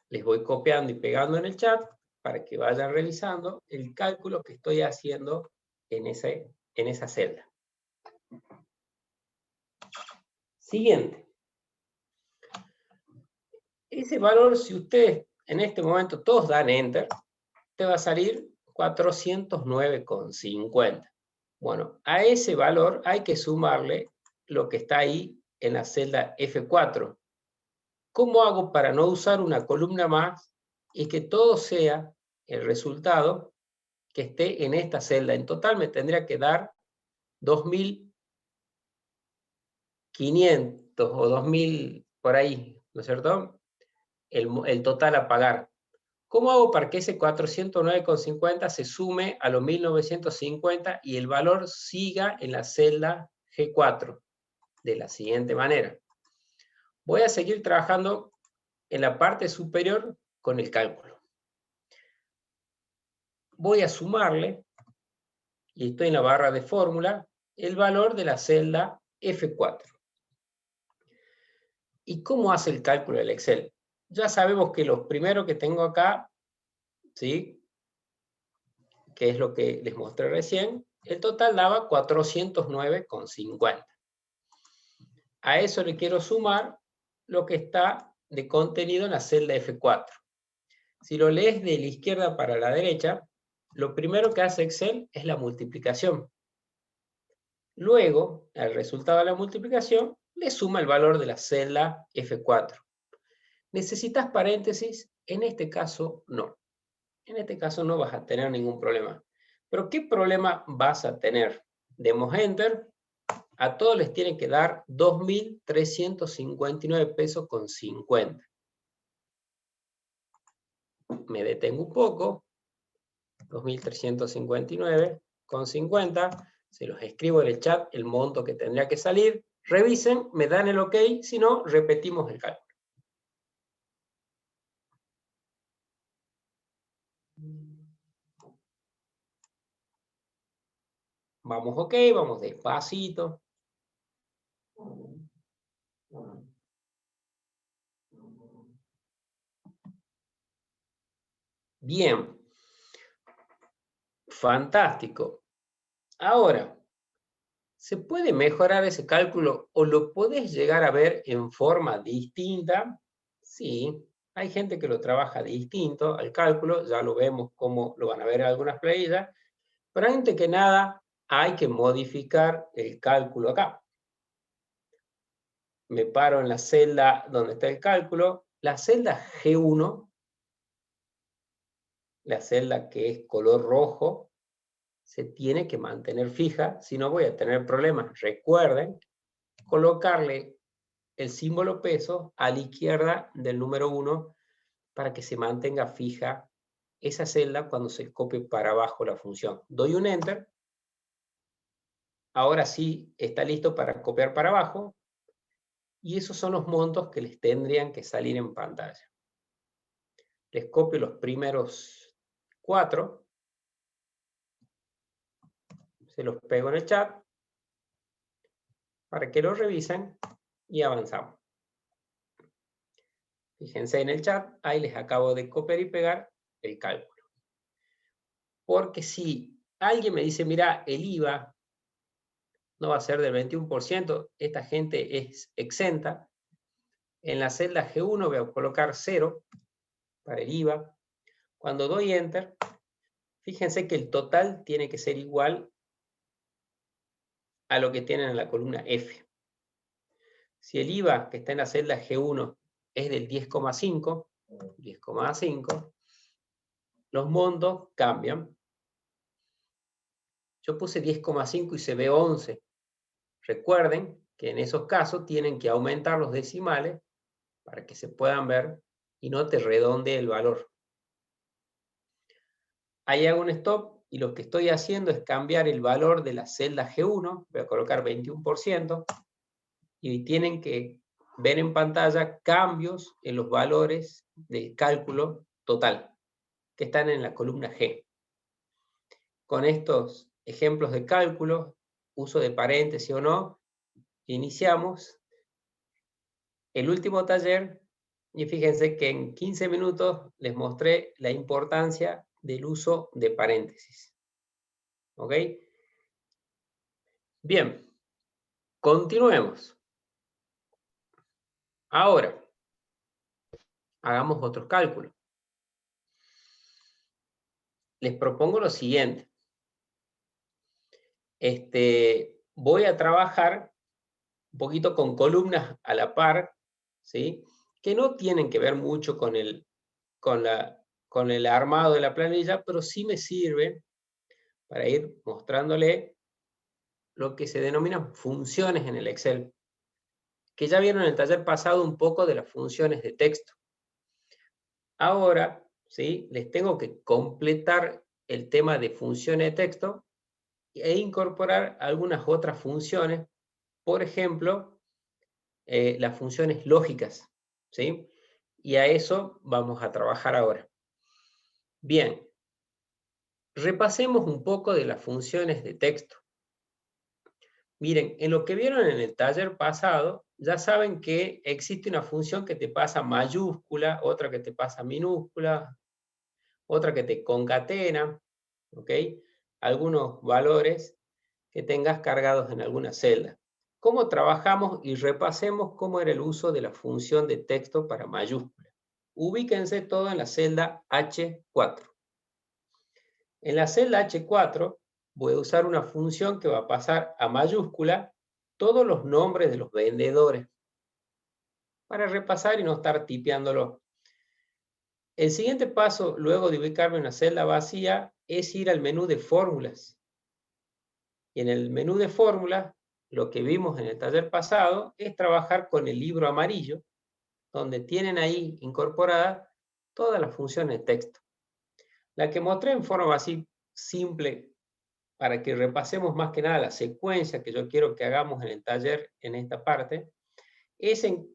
Les voy copiando y pegando en el chat para que vayan revisando el cálculo que estoy haciendo en esa celda. Siguiente. Ese valor, si ustedes en este momento todos dan Enter, te va a salir 409,50. Bueno, a ese valor hay que sumarle lo que está ahí en la celda F4. ¿Cómo hago para no usar una columna más y que todo sea el resultado que esté en esta celda? En total me tendría que dar 2.500 o 2.000 por ahí, ¿no es cierto? El total a pagar. ¿Cómo hago para que ese 409,50 se sume a los 1.950 y el valor siga en la celda G4? De la siguiente manera. Voy a seguir trabajando en la parte superior con el cálculo. Voy a sumarle, y estoy en la barra de fórmula, el valor de la celda F4. ¿Y cómo hace el cálculo del Excel? Ya sabemos que lo primero que tengo acá, ¿sí?, que es lo que les mostré recién, el total daba 409,50. A eso le quiero sumar lo que está de contenido en la celda F4. Si lo lees de la izquierda para la derecha, lo primero que hace Excel es la multiplicación. Luego, al resultado de la multiplicación, le suma el valor de la celda F4. ¿Necesitas paréntesis? En este caso, no. En este caso no vas a tener ningún problema. ¿Pero qué problema vas a tener? Demos Enter. A todos les tienen que dar 2.359 pesos con 50. Me detengo un poco. 2.359 con 50. Se los escribo en el chat el monto que tendría que salir. Revisen, me dan el OK. Si no, repetimos el cálculo. Vamos OK, vamos despacito. Bien. Fantástico. Ahora, ¿se puede mejorar ese cálculo o lo podés llegar a ver en forma distinta? Sí, hay gente que lo trabaja distinto al cálculo, ya lo vemos como lo van a ver en algunas planillas, pero antes que nada hay que modificar el cálculo acá. Me paro en la celda donde está el cálculo, la celda G1, la celda que es color rojo, se tiene que mantener fija, si no voy a tener problemas. Recuerden colocarle el símbolo peso a la izquierda del número 1 para que se mantenga fija esa celda cuando se copie para abajo la función. Doy un Enter. Ahora sí está listo para copiar para abajo. Y esos son los montos que les tendrían que salir en pantalla. Les copio los primeros 4. Se los pego en el chat para que lo revisen y avanzamos. Fíjense en el chat, ahí les acabo de copiar y pegar el cálculo. Porque si alguien me dice, mira, el IVA no va a ser del 21%, esta gente es exenta, en la celda G1 voy a colocar 0 para el IVA. Cuando doy Enter, fíjense que el total tiene que ser igual a lo que tienen en la columna F. Si el IVA que está en la celda G1 es del 10,5, los montos cambian. Yo puse 10,5 y se ve 11. Recuerden que en esos casos tienen que aumentar los decimales para que se puedan ver y no te redondee el valor. Ahí hago un stop y lo que estoy haciendo es cambiar el valor de la celda G1, voy a colocar 21%, y tienen que ver en pantalla cambios en los valores de cálculo total que están en la columna G. Con estos ejemplos de cálculo, uso de paréntesis o no, iniciamos el último taller Y fíjense que en 15 minutos les mostré la importancia del uso de paréntesis. ¿Ok? Bien, continuemos. Ahora, hagamos otros cálculos. Les propongo lo siguiente. Voy a trabajar un poquito con columnas a la par, ¿sí? Que no tienen que ver mucho con el armado de la planilla, pero sí me sirve para ir mostrándole lo que se denominan funciones en el Excel, que ya vieron en el taller pasado un poco de las funciones de texto. Ahora, ¿sí? Les tengo que completar el tema de funciones de texto e incorporar algunas otras funciones, por ejemplo, las funciones lógicas, ¿sí? Y a eso vamos a trabajar ahora. Bien, repasemos un poco de las funciones de texto. Miren, en lo que vieron en el taller pasado, ya saben que existe una función que te pasa mayúscula, otra que te pasa minúscula, otra que te concatena, ¿ok? Algunos valores que tengas cargados en alguna celda. ¿Cómo trabajamos? Y repasemos cómo era el uso de la función de texto para mayúscula. Ubíquense todo en la celda H4. En la celda H4 voy a usar una función que va a pasar a mayúscula todos los nombres de los vendedores para repasar y no estar tipeándolo. El siguiente paso, luego de ubicarme en una celda vacía, es ir al menú de fórmulas. Y en el menú de fórmulas, lo que vimos en el taller pasado es trabajar con el libro amarillo, donde tienen ahí incorporadas todas las funciones de texto. La que mostré en forma así simple, para que repasemos más que nada la secuencia que yo quiero que hagamos en el taller en esta parte, es en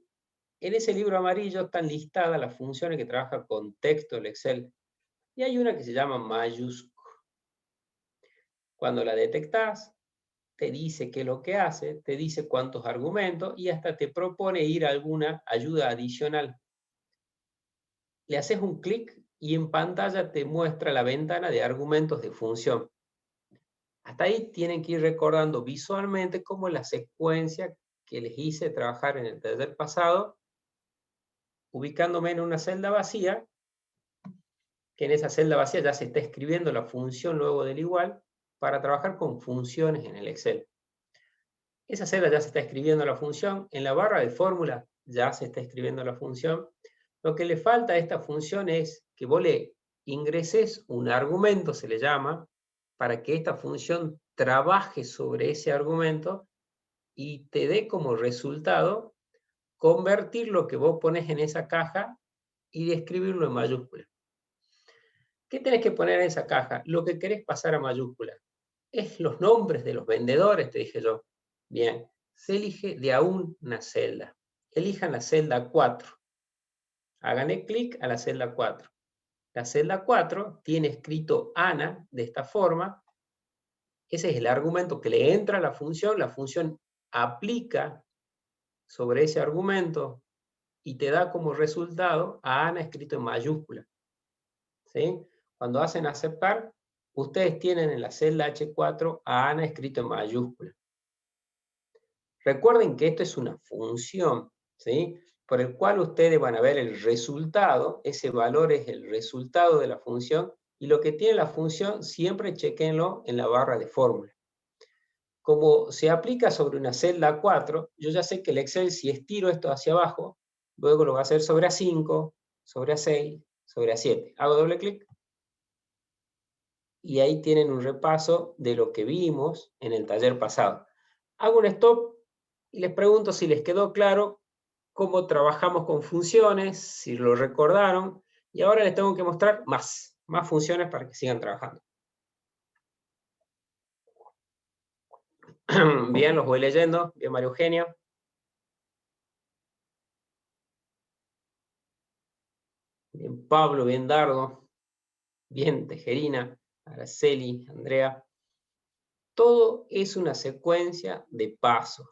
ese libro amarillo están listadas las funciones que trabaja con texto el Excel. Y hay una que se llama mayúscula. Cuando la detectas, te dice qué es lo que hace, te dice cuántos argumentos y hasta te propone ir a alguna ayuda adicional. Le haces un clic y en pantalla te muestra la ventana de argumentos de función. Hasta ahí tienen que ir recordando visualmente cómo la secuencia que les hice trabajar en el taller pasado, ubicándome en una celda vacía, que en esa celda vacía ya se está escribiendo la función luego del igual, para trabajar con funciones en el Excel. Esa celda ya se está escribiendo la función, en la barra de fórmula ya se está escribiendo la función. Lo que le falta a esta función es que vos le ingreses un argumento, se le llama, para que esta función trabaje sobre ese argumento y te dé como resultado convertir lo que vos pones en esa caja y escribirlo en mayúscula. ¿Qué tenés que poner en esa caja? Lo que querés pasar a mayúscula. Es los nombres de los vendedores, te dije yo. Bien, se elige de a una celda. Elijan la celda 4. Háganle clic a la celda 4. La celda 4 tiene escrito Ana de esta forma. Ese es el argumento que le entra a la función aplica sobre ese argumento y te da como resultado a Ana escrito en mayúscula. ¿Sí? Cuando hacen aceptar, ustedes tienen en la celda H4 a Ana escrito en mayúscula. Recuerden que esto es una función, ¿sí? Por el cual ustedes van a ver el resultado, ese valor es el resultado de la función, y lo que tiene la función siempre chequenlo en la barra de fórmula. Como se aplica sobre una celda 4, yo ya sé que el Excel, si estiro esto hacia abajo, luego lo va a hacer sobre A5, sobre A6, sobre A7. Hago doble clic. Y ahí tienen un repaso de lo que vimos en el taller pasado. Hago un stop y les pregunto si les quedó claro cómo trabajamos con funciones, si lo recordaron, y ahora les tengo que mostrar más funciones para que sigan trabajando. Bien, los voy leyendo. Bien, María Eugenia. Bien, Pablo, bien, Dardo. Bien, Tejerina, Araceli, Andrea. Todo es una secuencia de pasos.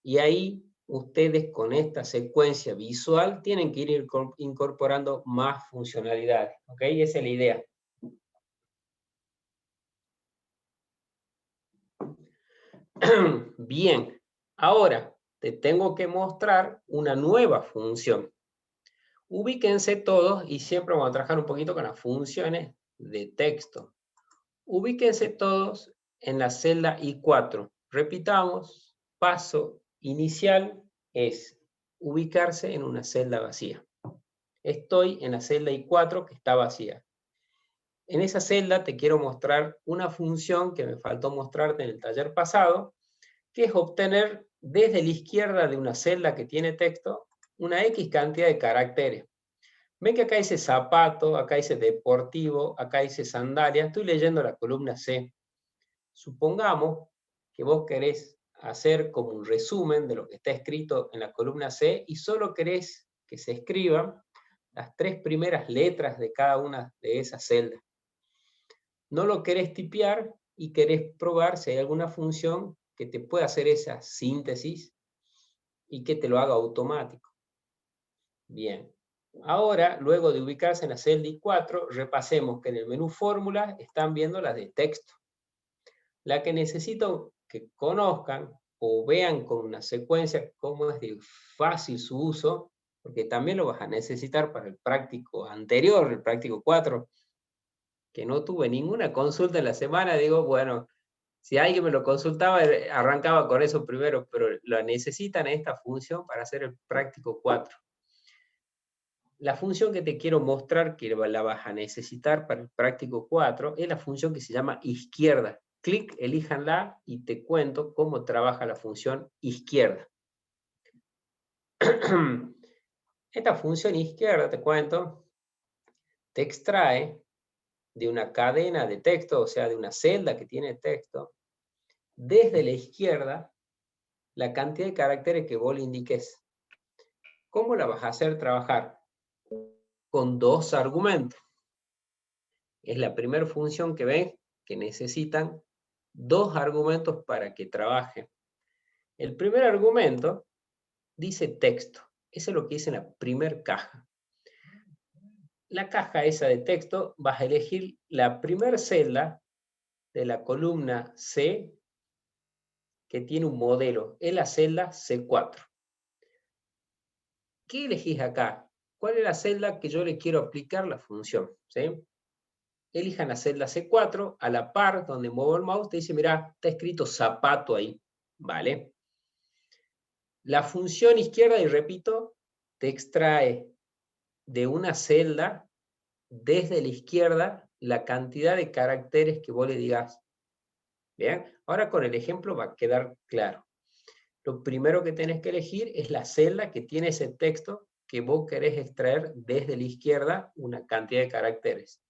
Y ahí ustedes con esta secuencia visual tienen que ir incorporando más funcionalidades, ¿ok? Esa es la idea. Bien, ahora te tengo que mostrar una nueva función. Ubíquense todos y siempre vamos a trabajar un poquito con las funciones de texto. Ubíquense todos en la celda I4. Repitamos, paso inicial es ubicarse en una celda vacía. Estoy en la celda I4 que está vacía. En esa celda te quiero mostrar una función que me faltó mostrarte en el taller pasado, que es obtener desde la izquierda de una celda que tiene texto una X cantidad de caracteres. Ven que acá dice zapato, acá dice deportivo, acá dice sandalia. Estoy leyendo la columna C. Supongamos que vos querés hacer como un resumen de lo que está escrito en la columna C y solo querés que se escriban las 3 primeras letras de cada una de esas celdas. No lo querés tipear y querés probar si hay alguna función que te pueda hacer esa síntesis y que te lo haga automático. Bien. Ahora, luego de ubicarse en la celda I4, repasemos que en el menú fórmula están viendo las de texto. La que necesito que conozcan o vean con una secuencia cómo es de fácil su uso, porque también lo vas a necesitar para el práctico anterior, el práctico 4, que no tuve ninguna consulta en la semana. Digo, bueno, si alguien me lo consultaba, arrancaba con eso primero, pero lo necesitan esta función para hacer el práctico 4. La función que te quiero mostrar, que la vas a necesitar para el práctico 4, es la función que se llama izquierda. Clic, elíjanla y te cuento cómo trabaja la función izquierda. Esta función izquierda, te cuento, te extrae de una cadena de texto, o sea, de una celda que tiene texto, desde la izquierda, la cantidad de caracteres que vos le indiques. ¿Cómo la vas a hacer trabajar? Con 2 argumentos. Es la primera función que ven que necesitan 2 argumentos para que trabaje. El primer argumento dice texto. Eso es lo que dice en la primera caja. La caja esa de texto vas a elegir la primera celda de la columna C que tiene un modelo. Es la celda C4. ¿Qué elegís acá? ¿Cuál es la celda que yo le quiero aplicar la función? ¿Sí? Elijan la celda C4, a la par donde muevo el mouse, te dice, mira, está escrito zapato ahí, ¿vale? La función izquierda, y repito, te extrae de una celda, desde la izquierda, la cantidad de caracteres que vos le digas. Bien, ahora con el ejemplo va a quedar claro. Lo primero que tenés que elegir es la celda que tiene ese texto que vos querés extraer desde la izquierda una cantidad de caracteres.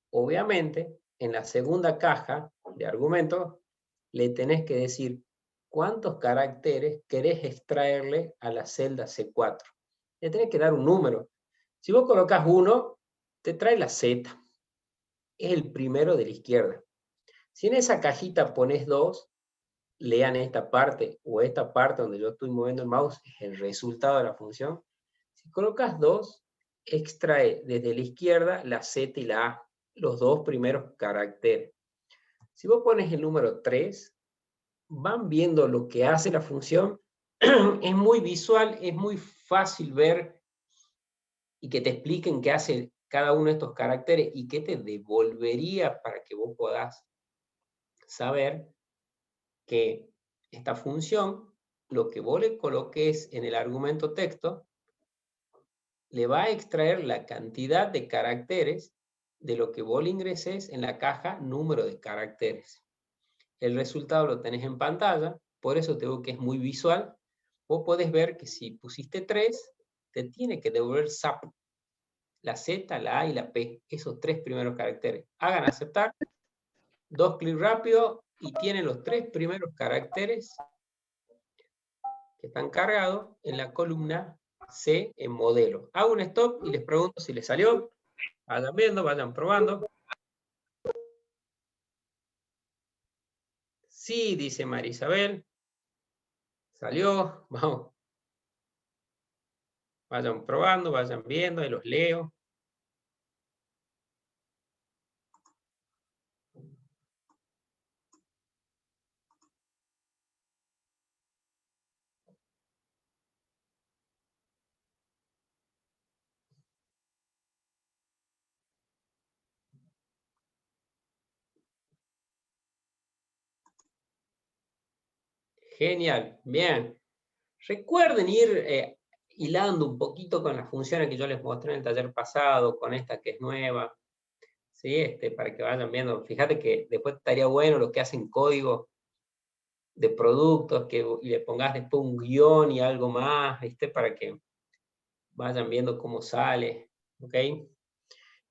Obviamente, en la segunda caja de argumentos, le tenés que decir cuántos caracteres querés extraerle a la celda C4. Le tenés que dar un número. Si vos colocas 1, te trae la Z. Es el primero de la izquierda. Si en esa cajita pones 2, lean esta parte o esta parte donde yo estoy moviendo el mouse, es el resultado de la función. Si colocas 2, extrae desde la izquierda la Z y la A, los 2 primeros caracteres. Si vos pones el número 3, van viendo lo que hace la función. Es muy visual, es muy fácil ver y que te expliquen qué hace cada uno de estos caracteres y qué te devolvería para que vos puedas saber que esta función, lo que vos le coloques en el argumento texto, le va a extraer la cantidad de caracteres de lo que vos le ingreses en la caja número de caracteres. El resultado lo tenés en pantalla, por eso te digo que es muy visual. Vos podés ver que si pusiste 3, te tiene que devolver SAP, la Z, la A y la P, esos 3 primeros caracteres. Hagan aceptar, 2 clics rápido y tienen los 3 primeros caracteres que están cargados en la columna C en modelo. Hago un stop y les pregunto si les salió. Vayan viendo, vayan probando. Sí, dice María Isabel. Salió. Vamos. Vayan probando, vayan viendo, y los leo. Genial, bien. Recuerden ir hilando un poquito con las funciones que yo les mostré en el taller pasado, con esta que es nueva, ¿sí? Para que vayan viendo. Fíjate que después estaría bueno los que hacen código de productos, que le pongas después un guión y algo más, ¿viste? Para que vayan viendo cómo sale, ¿ok?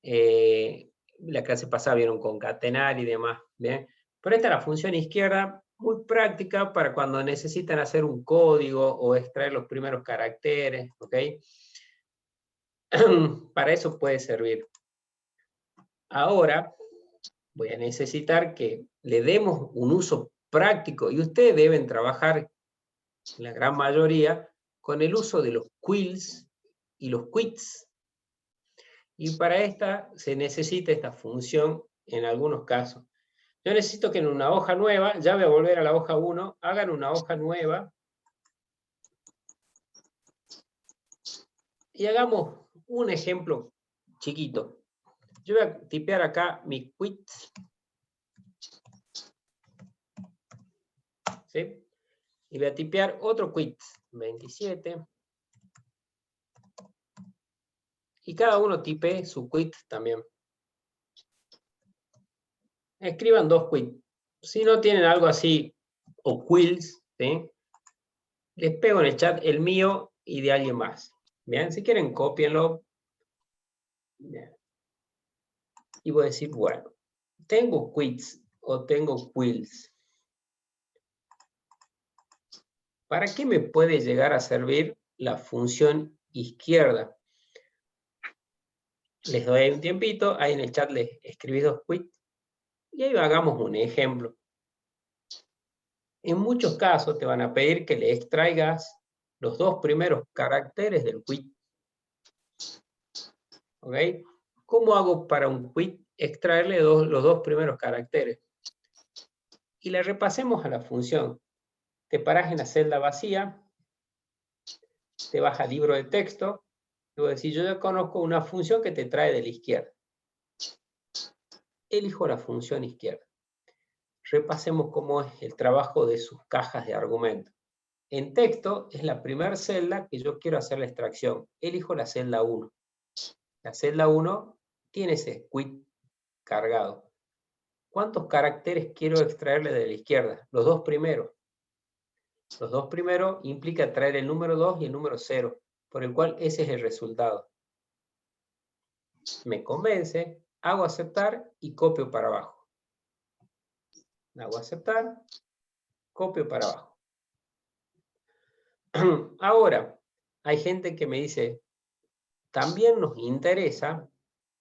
La clase pasada vieron concatenar y demás, ¿bien? Pero esta es la función izquierda, muy práctica para cuando necesitan hacer un código o extraer los primeros caracteres, ¿ok? Para eso puede servir. Ahora voy a necesitar que le demos un uso práctico y ustedes deben trabajar, la gran mayoría, con el uso de los quills y los quits. Y para esta se necesita esta función en algunos casos. Yo necesito que en una hoja nueva, ya voy a volver a la hoja 1, hagan una hoja nueva y hagamos un ejemplo chiquito. Yo voy a tipear acá mi quit, ¿sí? Y voy a tipear otro quit, 27. Y cada uno tipe su quit también. Escriban 2 quits. Si no tienen algo así, o quills, ¿sí? Les pego en el chat el mío y de alguien más. Bien, si quieren, cópienlo. Bien. Y voy a decir, bueno, tengo quits o tengo quills. ¿Para qué me puede llegar a servir la función izquierda? Les doy un tiempito, ahí en el chat les escribí 2 quits y ahí hagamos un ejemplo. En muchos casos te van a pedir que le extraigas los 2 primeros caracteres del quit. ¿Ok? ¿Cómo hago para un quit extraerle los 2 primeros caracteres? Y le repasemos a la función. Te paras en la celda vacía, te vas al libro de texto, y voy a decir, yo ya conozco una función que te trae de la izquierda. Elijo la función izquierda. Repasemos cómo es el trabajo de sus cajas de argumentos. En texto es la primera celda que yo quiero hacer la extracción. Elijo la celda 1. La celda 1 tiene ese quit cargado. ¿Cuántos caracteres quiero extraerle de la izquierda? Los 2 primeros. Los 2 primeros implica traer el número 2 y el número 0, por el cual ese es el resultado. Me convence, hago aceptar y copio para abajo. Hago aceptar, copio para abajo. Ahora, hay gente que me dice, también nos interesa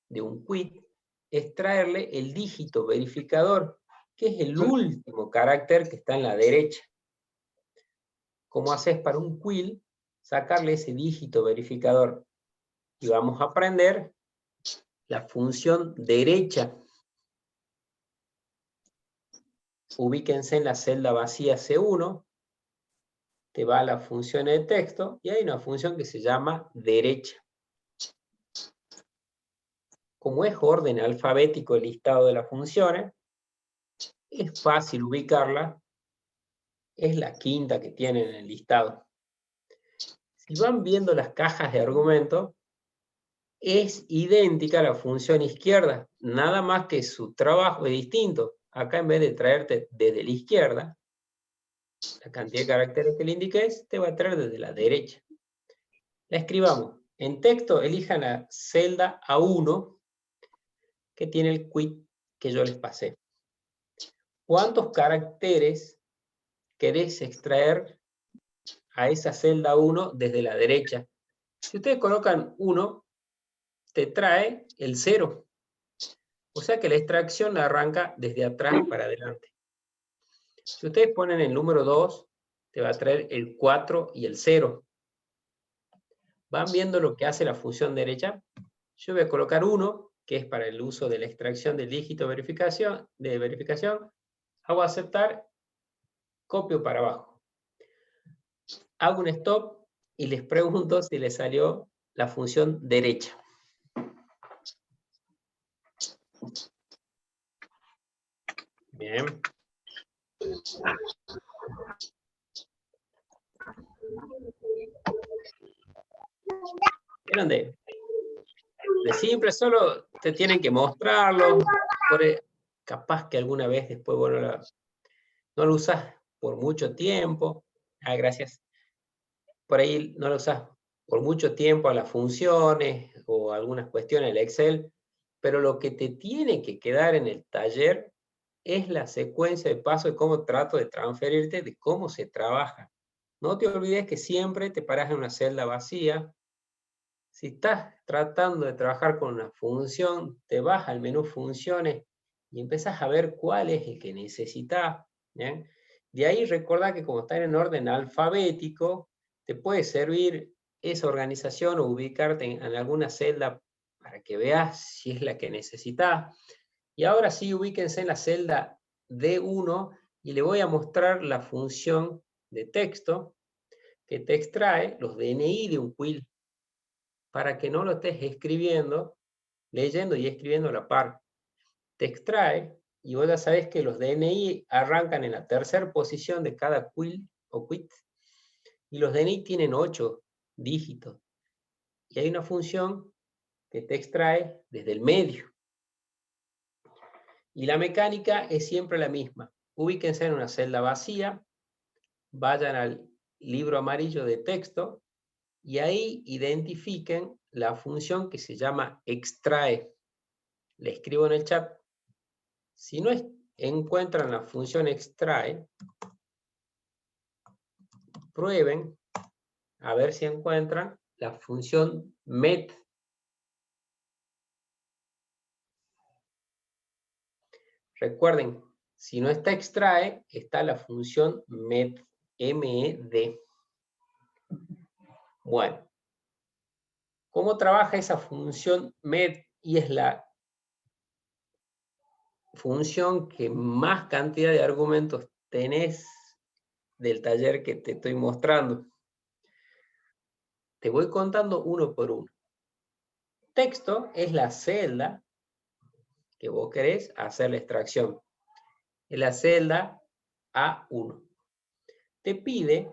de un quit extraerle el dígito verificador, que es el último carácter que está en la derecha. ¿Cómo haces para un quit? Sacarle ese dígito verificador. Y vamos a aprender la función derecha. Ubíquense en la celda vacía C1, te va a la función de texto y hay una función que se llama derecha. Como es orden alfabético el listado de las funciones, es fácil ubicarla, es la quinta que tienen en el listado. Si van viendo las cajas de argumentos, es idéntica a la función izquierda, nada más que su trabajo es distinto. Acá en vez de traerte desde la izquierda, la cantidad de caracteres que le indiques, te va a traer desde la derecha. La escribamos. En texto, elijan la celda A1, que tiene el quit que yo les pasé. ¿Cuántos caracteres querés extraer a esa celda 1 desde la derecha? Si ustedes colocan 1, te trae el 0. O sea que la extracción la arranca desde atrás para adelante. Si ustedes ponen el número 2, te va a traer el 4 y el 0. ¿Van viendo lo que hace la función derecha? Yo voy a colocar 1, que es para el uso de la extracción del dígito de verificación. Hago aceptar, copio para abajo. Hago un stop y les pregunto si les salió la función derecha. Bien. ¿Vieron de simple? Solo te tienen que mostrarlo. Capaz que alguna vez después, bueno, no lo usas por mucho tiempo. Ah, gracias. Por ahí no lo usas por mucho tiempo a las funciones o algunas cuestiones del Excel, pero lo que te tiene que quedar en el taller es la secuencia de pasos de cómo trato de transferirte, de cómo se trabaja. No te olvides que siempre te paras en una celda vacía. Si estás tratando de trabajar con una función, te vas al menú funciones y empezás a ver cuál es el que necesitas. ¿Bien? De ahí recordá que como están en orden alfabético, te puede servir esa organización o ubicarte en alguna celda para que veas si es la que necesitas. Y ahora sí, ubíquense en la celda D1 y le voy a mostrar la función de texto que te extrae los DNI de un quill para que no lo estés escribiendo, leyendo y escribiendo a la par. Te extrae y vos ya sabés que los DNI arrancan en la tercera posición de cada quill o quit y los DNI tienen 8 dígitos. Y hay una función que te extrae desde el medio. Y la mecánica es siempre la misma. Ubíquense en una celda vacía, vayan al libro amarillo de texto y ahí identifiquen la función que se llama extrae. Le escribo en el chat. Si no encuentran la función extrae, prueben a ver si encuentran la función met. Recuerden, si no está extrae, está la función med, M-E-D. Bueno, ¿cómo trabaja esa función med? Y es la función que más cantidad de argumentos tenés del taller que te estoy mostrando. Te voy contando uno por uno. Texto es la celda que vos querés hacer la extracción. Es la celda A1. Te pide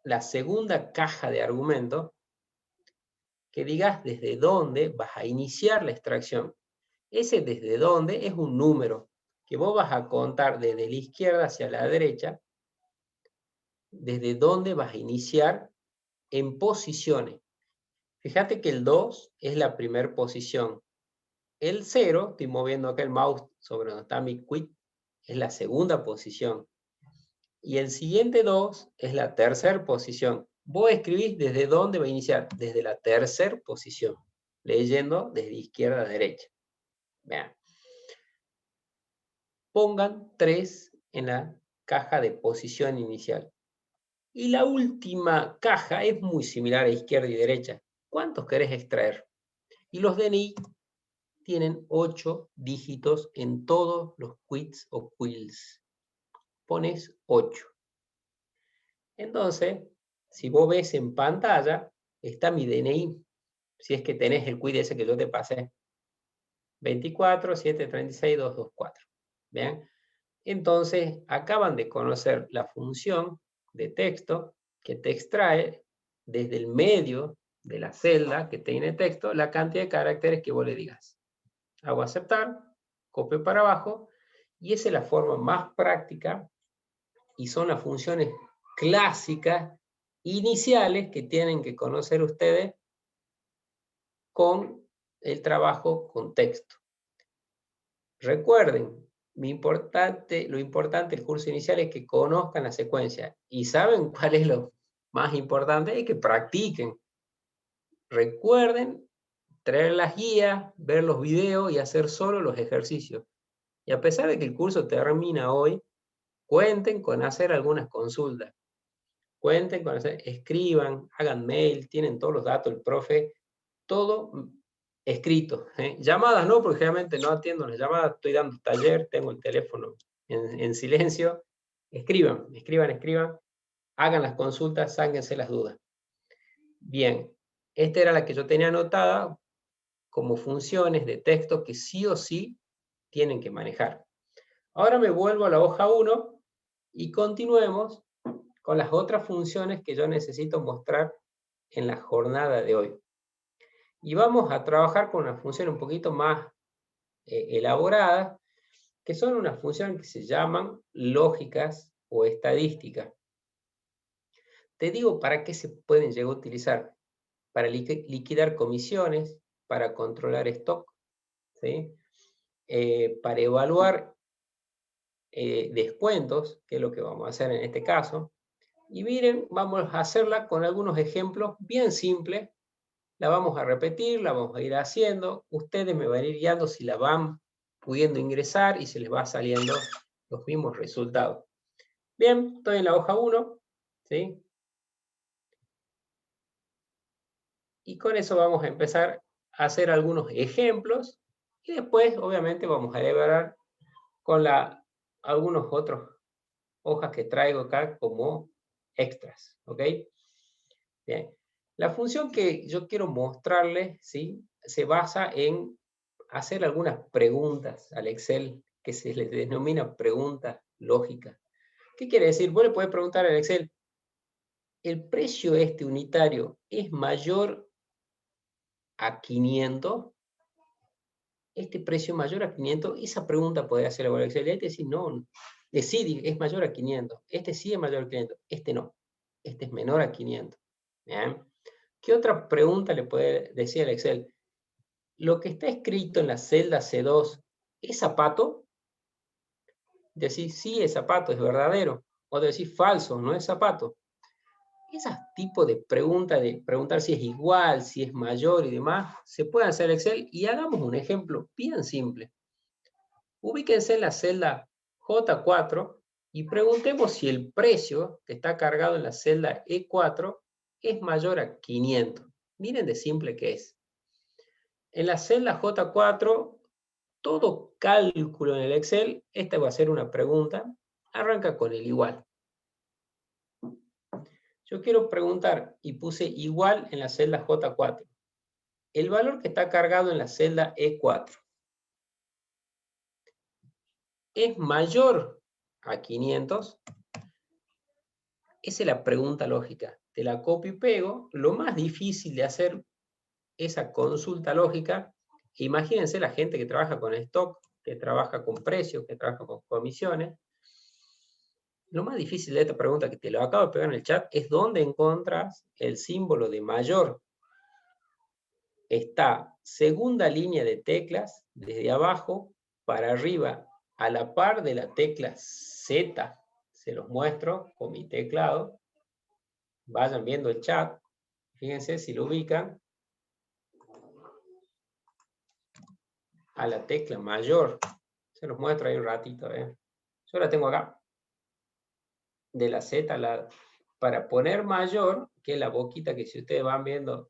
la segunda caja de argumentos que digas desde dónde vas a iniciar la extracción. Ese desde dónde es un número que vos vas a contar desde la izquierda hacia la derecha, desde dónde vas a iniciar en posiciones. Fíjate que el 2 es la primera posición. El 0, estoy moviendo acá el mouse sobre donde está mi quit, es la segunda posición. Y el siguiente 2 es la tercera posición. Vos escribís desde dónde va a iniciar, desde la tercera posición, leyendo desde izquierda a derecha. Vean. Pongan 3 en la caja de posición inicial. Y la última caja es muy similar a izquierda y derecha. ¿Cuántos querés extraer? Y los DNI tienen 8 dígitos en todos los quits o quills. Pones 8. Entonces, si vos ves en pantalla, está mi DNI. Si es que tenés el quit ese que yo te pasé. 24 736 224. ¿Bien? Entonces, acaban de conocer la función de texto que te extrae desde el medio de la celda que tiene texto la cantidad de caracteres que vos le digas. Hago aceptar, copio para abajo, y esa es la forma más práctica y son las funciones clásicas iniciales que tienen que conocer ustedes con el trabajo con texto. Recuerden, lo importante del curso inicial es que conozcan la secuencia y saben cuál es lo más importante, es que practiquen. Recuerden traer las guías, ver los videos y hacer solo los ejercicios. Y a pesar de que el curso termina hoy, cuenten con hacer algunas consultas. cuenten con eso, escriban, hagan mail, tienen todos los datos del profe, todo escrito. Llamadas no, porque generalmente no atiendo las llamadas, estoy dando taller, tengo el teléfono en silencio. Escriban, hagan las consultas, sáquense las dudas. Bien, esta era la que yo tenía anotada como funciones de texto que sí o sí tienen que manejar. Ahora me vuelvo a la hoja 1 y continuemos con las otras funciones que yo necesito mostrar en la jornada de hoy. Y vamos a trabajar con una función un poquito más elaborada, que son unas funciones que se llaman lógicas o estadísticas. Te digo para qué se pueden llegar a utilizar. Para liquidar comisiones, para controlar stock, ¿sí? Para evaluar descuentos, que es lo que vamos a hacer en este caso. Y miren, vamos a hacerla con algunos ejemplos bien simples. La vamos a repetir, la vamos a ir haciendo. Ustedes me van a ir guiando si la van pudiendo ingresar y se les va saliendo los mismos resultados. Bien, estoy en la hoja 1, ¿sí? Y con eso vamos a empezar a hacer algunos ejemplos y después, obviamente, vamos a elaborar con algunos otros hojas que traigo acá como extras, ¿ok? Bien. La función que yo quiero mostrarles, ¿sí? Se basa en hacer algunas preguntas al Excel que se les denomina preguntas lógicas. ¿Qué quiere decir? Vos le podés preguntar al Excel, ¿el precio unitario es mayor a 500? Este precio mayor a 500, esa pregunta puede hacer la Excel. Y hay que decir, no, decir es mayor a 500. Este sí es mayor a 500, este no. Este es menor a 500. ¿Bien? ¿Qué otra pregunta le puede decir al Excel? ¿Lo que está escrito en la celda C2 es zapato? Decir sí es zapato, es verdadero. O decir falso, no es zapato. Esos tipos de preguntas, de preguntar si es igual, si es mayor y demás, se pueden hacer en Excel y hagamos un ejemplo bien simple. Ubíquense en la celda J4 y preguntemos si el precio que está cargado en la celda E4 es mayor a 500. Miren de simple que es. En la celda J4, todo cálculo en el Excel, esta va a ser una pregunta, arranca con el igual. Yo quiero preguntar y puse igual en la celda J4. El valor que está cargado en la celda E4 es mayor a 500. Esa es la pregunta lógica. Te la copio y pego. Lo más difícil de hacer esa consulta lógica, imagínense la gente que trabaja con stock, que trabaja con precios, que trabaja con comisiones. Lo más difícil de esta pregunta, que te lo acabo de pegar en el chat, es dónde encuentras el símbolo de mayor. Está segunda línea de teclas, desde abajo para arriba, a la par de la tecla Z. Se los muestro con mi teclado. Vayan viendo el chat. Fíjense si lo ubican. A la tecla mayor. Se los muestro ahí un ratito. Yo la tengo acá. De la Z para poner mayor, que es la boquita que si ustedes van viendo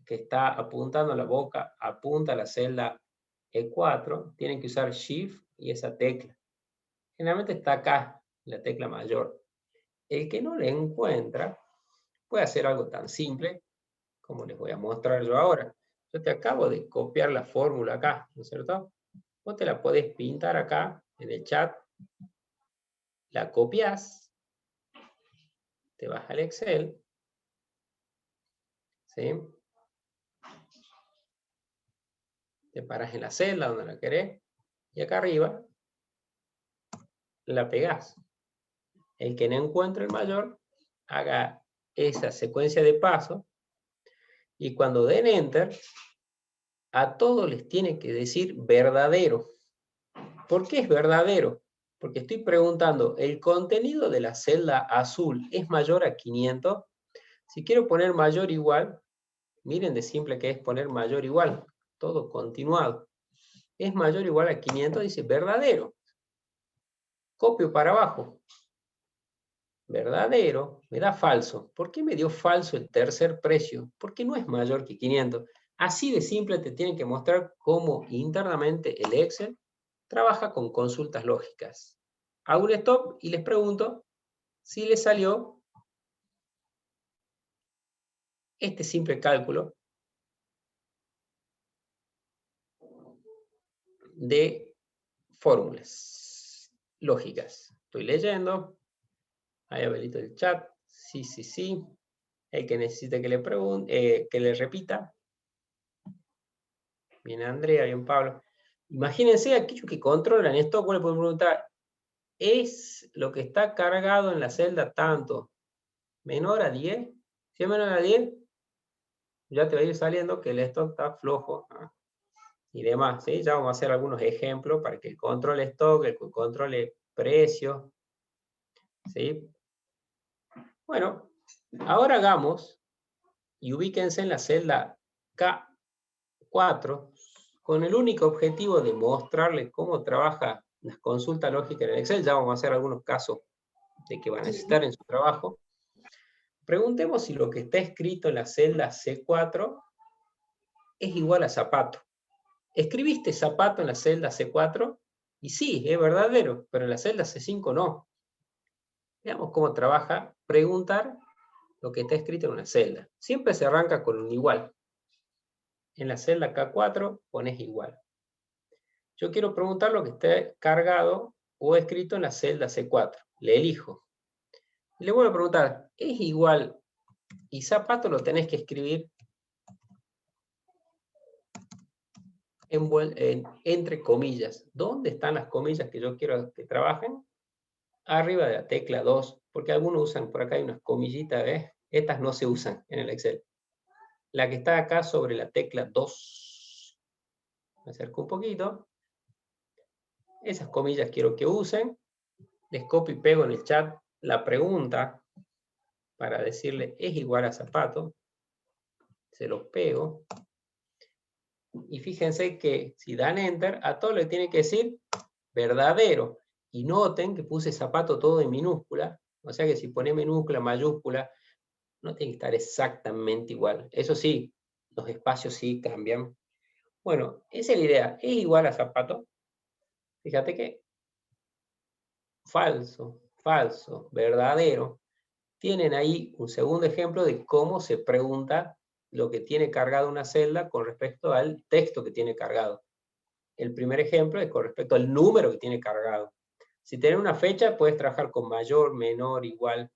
que está apuntando a la boca, apunta a la celda E4, tienen que usar Shift y esa tecla. Generalmente está acá, la tecla mayor. El que no le encuentra puede hacer algo tan simple como les voy a mostrar yo ahora. Yo te acabo de copiar la fórmula acá, ¿no es cierto? Vos te la podés pintar acá en el chat, la copias, te vas al Excel, ¿sí? Te paras en la celda donde la querés y acá arriba la pegás. El que no encuentre el mayor, haga esa secuencia de pasos y cuando den Enter, a todos les tiene que decir verdadero. ¿Por qué es verdadero? Porque estoy preguntando, ¿el contenido de la celda azul es mayor a 500? Si quiero poner mayor igual, miren de simple que es poner mayor igual, todo continuado. Es mayor o igual a 500, dice verdadero. Copio para abajo. verdadero, me da falso. ¿Por qué me dio falso el tercer precio? Porque no es mayor que 500. Así de simple te tienen que mostrar cómo internamente el Excel trabaja con consultas lógicas. Hago un stop y les pregunto si les salió este simple cálculo de fórmulas lógicas. Estoy leyendo. Ahí habilito el chat. Sí, sí, sí. El que necesite que le pregunte, que le repita. Bien Andrea, bien Pablo. Imagínense aquellos que controlan esto, le pueden preguntar, ¿es lo que está cargado en la celda tanto menor a 10? Si es menor a 10, ya te va a ir saliendo que el stock está flojo, ¿no? Y demás, ¿sí? Ya vamos a hacer algunos ejemplos para que controle stock, el controle precio, ¿sí? Bueno, ahora hagamos y ubíquense en la celda K4 con el único objetivo de mostrarles cómo trabaja las consultas lógicas en el Excel. Ya vamos a hacer algunos casos de que van a necesitar en su trabajo. Preguntemos si lo que está escrito en la celda C4 es igual a zapato. ¿Escribiste zapato en la celda C4? Y sí, es verdadero, pero en la celda C5 no. Veamos cómo trabaja preguntar lo que está escrito en una celda. Siempre se arranca con un igual. En la celda K4 pones igual. Yo quiero preguntar lo que esté cargado o escrito en la celda C4. Le elijo. Le vuelvo a preguntar, ¿es igual? Y zapato lo tenés que escribir entre comillas. ¿Dónde están las comillas que yo quiero que trabajen? Arriba de la tecla 2, porque algunos usan, por acá hay unas comillitas, ¿ves? Estas no se usan en el Excel. La que está acá sobre la tecla 2. Me acerco un poquito. Esas comillas quiero que usen. Les copio y pego en el chat la pregunta para decirle es igual a zapato. Se los pego. Y fíjense que si dan enter, a todo le tiene que decir verdadero. Y noten que puse zapato todo en minúscula. O sea que si pone minúscula, mayúscula, no tiene que estar exactamente igual. Eso sí, los espacios sí cambian. Bueno, esa es la idea. ¿Es igual a zapato? Fíjate que falso, falso, verdadero. Tienen ahí un segundo ejemplo de cómo se pregunta lo que tiene cargado una celda con respecto al texto que tiene cargado. El primer ejemplo es con respecto al número que tiene cargado. Si tiene una fecha, puedes trabajar con mayor, menor, igual.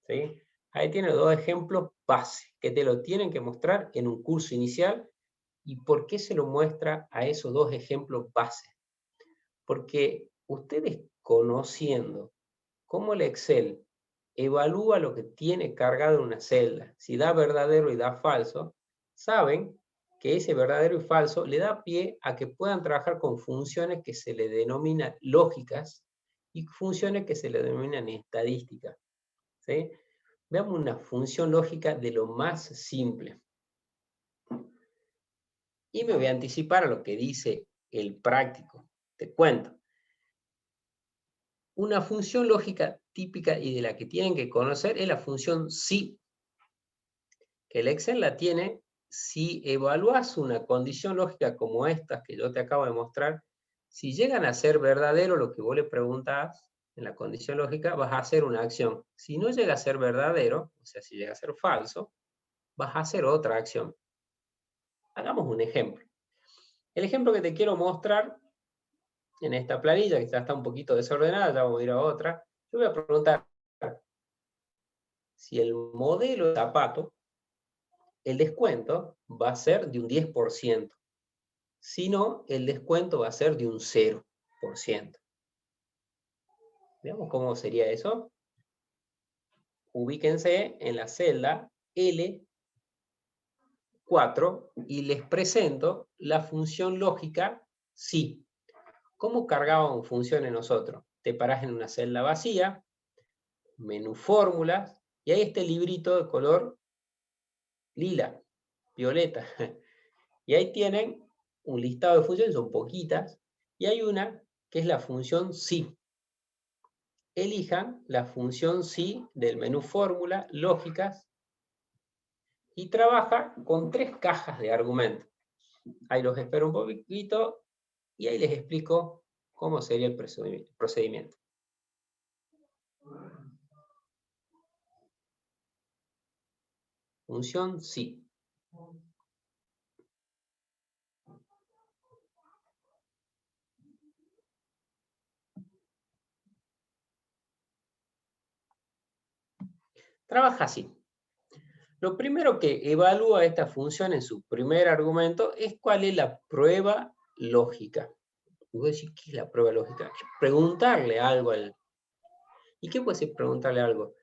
¿Sí? Ahí tiene dos ejemplos base que te lo tienen que mostrar en un curso inicial. ¿Y por qué se lo muestra a esos dos ejemplos base? Porque ustedes conociendo cómo el Excel evalúa lo que tiene cargado en una celda, si da verdadero y da falso, saben que ese verdadero y falso le da pie a que puedan trabajar con funciones que se le denominan lógicas y funciones que se le denominan estadísticas. ¿Sí? Veamos una función lógica de lo más simple. Y me voy a anticipar a lo que dice el práctico. Te cuento. Una función lógica típica y de la que tienen que conocer es la función si, que el Excel la tiene si evalúas una condición lógica como esta que yo te acabo de mostrar. Si llegan a ser verdadero lo que vos le preguntás en la condición lógica, vas a hacer una acción. Si no llega a ser verdadero, o sea, si llega a ser falso, vas a hacer otra acción. Hagamos un ejemplo. El ejemplo que te quiero mostrar en esta planilla, que ya está un poquito desordenada, ya vamos a ir a otra, yo voy a preguntar si el modelo de zapato, el descuento va a ser de un 10%. Si no, el descuento va a ser de un 0%. Veamos cómo sería eso. Ubíquense en la celda L4 y les presento la función lógica si. ¿Cómo cargábamos funciones nosotros? Te parás en una celda vacía, menú fórmulas, y ahí este librito de color lila, violeta. Y ahí tienen un listado de funciones, son poquitas, y hay una que es la función si. elijan la función sí del menú fórmula, lógicas, y trabaja con 3 cajas de argumentos. Ahí los espero un poquito y ahí les explico cómo sería el procedimiento. Función sí. Trabaja así. Lo primero que evalúa esta función en su primer argumento es cuál es la prueba lógica. Y vos decís, ¿qué es la prueba lógica? Preguntarle algo al... ¿Y qué puede ser preguntarle algo?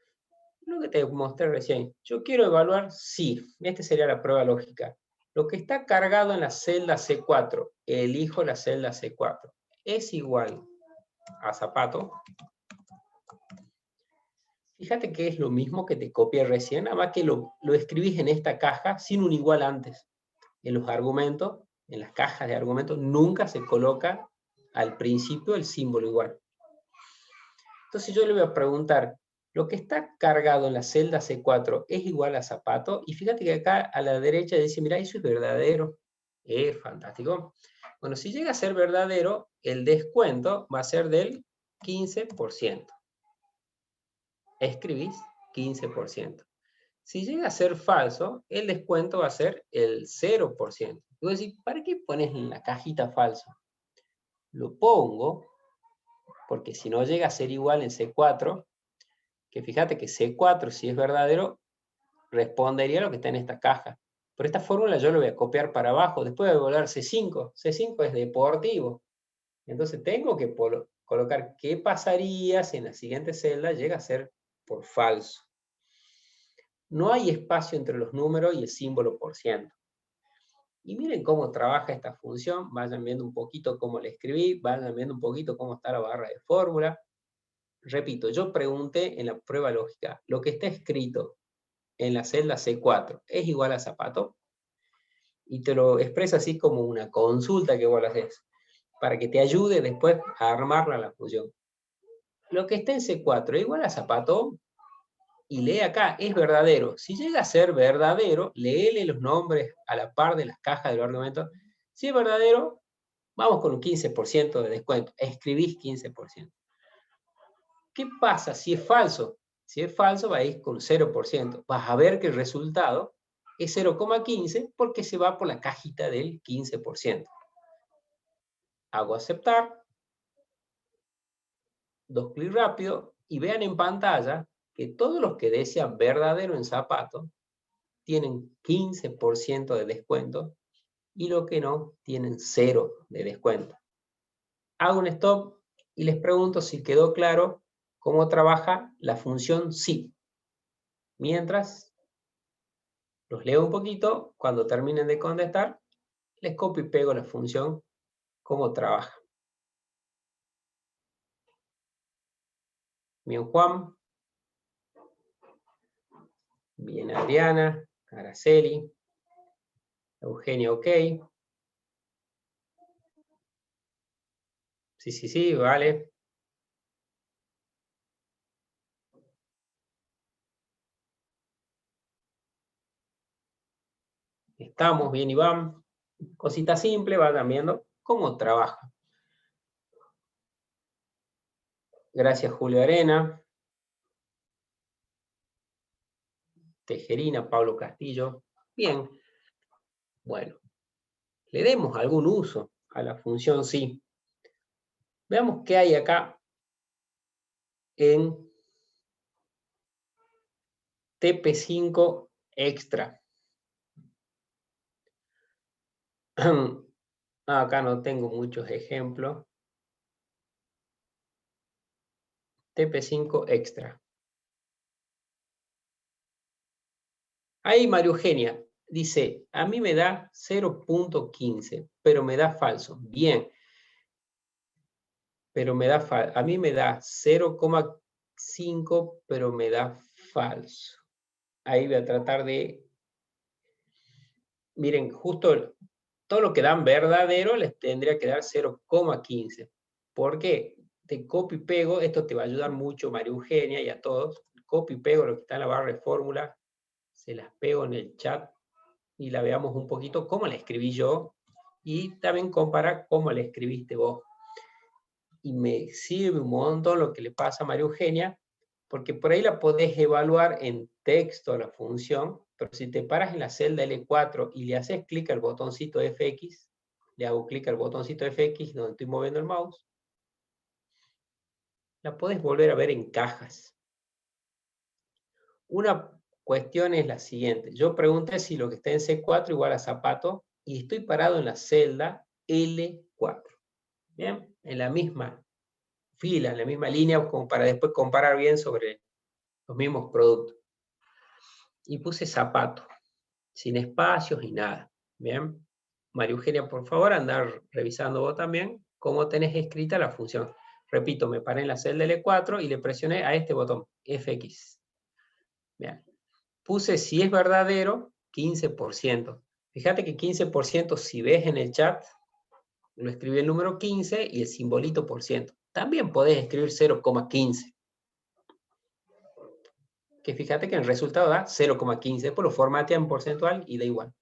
Lo que te mostré recién. Yo quiero evaluar sí. Esta sería la prueba lógica. Lo que está cargado en la celda C4, elijo la celda C4, es igual a zapato. Fíjate que es lo mismo que te copié recién, nada más que lo escribís en esta caja sin un igual antes. En los argumentos, en las cajas de argumentos, nunca se coloca al principio el símbolo igual. Entonces yo le voy a preguntar, ¿lo que está cargado en la celda C4 es igual a zapato? Y fíjate que acá a la derecha dice, mira, eso es verdadero. Es fantástico. Bueno, si llega a ser verdadero, el descuento va a ser del 15%. Escribís 15%. Si llega a ser falso, el descuento va a ser el 0%. Y vos decís, ¿para qué pones en la cajita falso? Lo pongo porque si no llega a ser igual en C4, que fíjate que C4, si es verdadero, respondería a lo que está en esta caja. Por esta fórmula yo lo voy a copiar para abajo. Después voy a volver C5. C5 es deportivo. Entonces tengo que colocar qué pasaría si en la siguiente celda llega a ser por falso. No hay espacio entre los números y el símbolo por ciento. Y miren cómo trabaja esta función. Vayan viendo un poquito cómo la escribí. Vayan viendo un poquito cómo está la barra de fórmula. Repito, yo pregunté en la prueba lógica, lo que está escrito en la celda C4 es igual a zapato, y te lo expresa así como una consulta que vos le haces, para que te ayude después a armarla la función. Lo que está en C4 es igual a zapato, y lee acá, es verdadero. Si llega a ser verdadero, léele los nombres a la par de las cajas del argumento. Si es verdadero, vamos con un 15% de descuento, escribís 15%. ¿Qué pasa si es falso? Si es falso, va a ir con 0%. Vas a ver que el resultado es 0,15 porque se va por la cajita del 15%. Hago aceptar. 2 clics rápido y vean en pantalla que todos los que decían verdadero en zapato tienen 15% de descuento y los que no tienen 0 de descuento. Hago un stop y les pregunto si quedó claro cómo trabaja la función sí. Mientras los leo un poquito, cuando terminen de contestar, les copio y pego la función, cómo trabaja. Bien Juan, bien Adriana, Araceli, Eugenia ok. Sí, vale. Estamos bien Iván. Cosita simple, vayan viendo cómo trabaja. Gracias Julio Arena. Tejerina, Pablo Castillo. Bien. Bueno, le demos algún uso a la función sí. Veamos qué hay acá en TP5 extra. Acá no tengo muchos ejemplos. TP5 extra. Ahí María Eugenia dice, a mí me da 0.15, pero me da falso. Bien. Pero me da falso. A mí me da 0,5, pero me da falso. Ahí voy a tratar de... Miren, justo todo lo que dan verdadero les tendría que dar 0,15. ¿Por qué? te copio y pego, esto te va a ayudar mucho, María Eugenia, y a todos. Copio y pego lo que está en la barra de fórmula, se las pego en el chat y la veamos un poquito cómo la escribí yo y también comparar cómo la escribiste vos. Y me sirve un montón lo que le pasa a María Eugenia, porque por ahí la podés evaluar en texto la función, pero si te paras en la celda L4 y le haces clic al botoncito FX, le hago clic al botoncito FX donde estoy moviendo el mouse, la podés volver a ver en cajas. Una cuestión es la siguiente. Yo pregunté si lo que está en C4 igual a zapato y estoy parado en la celda L4. Bien, en la misma fila, en la misma línea, como para después comparar bien sobre los mismos productos. Y puse zapato, sin espacios y nada. Bien, María Eugenia, por favor, andar revisando vos también cómo tenés escrita la función. Repito, me paré en la celda L4 y le presioné a este botón, FX. Bien. Puse si es verdadero, 15%. Fíjate que 15%, si ves en el chat, lo escribí el número 15 y el simbolito por ciento. También podés escribir 0,15. Que fíjate que el resultado da 0,15. Después lo formatea en porcentual y da igual.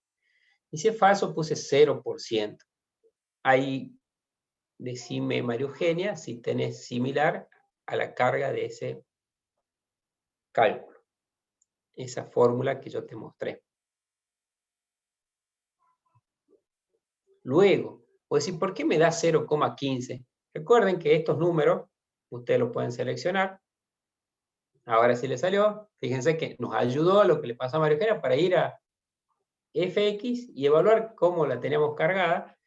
Y si es falso, puse 0%. Ahí decime, María Eugenia, si tenés similar a la carga de ese cálculo. Esa fórmula que yo te mostré. Luego, pues decir, ¿por qué me da 0,15? Recuerden que estos números, ustedes los pueden seleccionar. Ahora sí le salió. Fíjense que nos ayudó a lo que le pasó a María Eugenia para ir a FX y evaluar cómo la teníamos cargada.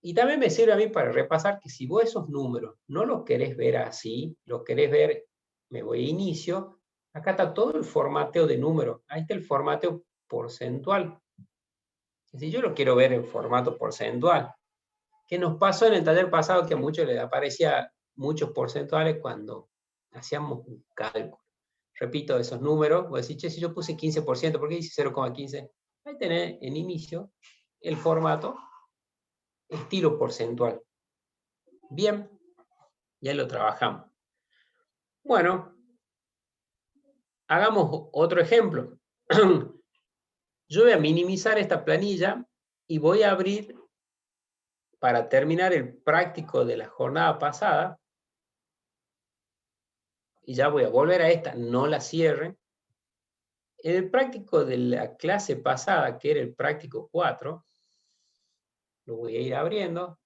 Y también me sirve a mí para repasar que si vos esos números no los querés ver así, los querés ver, me voy a inicio, acá está todo el formateo de números. Ahí está el formateo porcentual. Si yo lo quiero ver en formato porcentual, ¿qué nos pasó en el taller pasado? Que a muchos les aparecía muchos porcentuales cuando hacíamos un cálculo. Repito esos números, voy a decir, che, si yo puse 15%, ¿por qué dice 0,15? Ahí tenés en inicio el formato estilo porcentual. Bien, ya lo trabajamos. Bueno, hagamos otro ejemplo. Yo voy a minimizar esta planilla y voy a abrir, para terminar el práctico de la jornada pasada, y ya voy a volver a esta, no la cierren. En el práctico de la clase pasada, que era el práctico 4, lo voy a ir abriendo,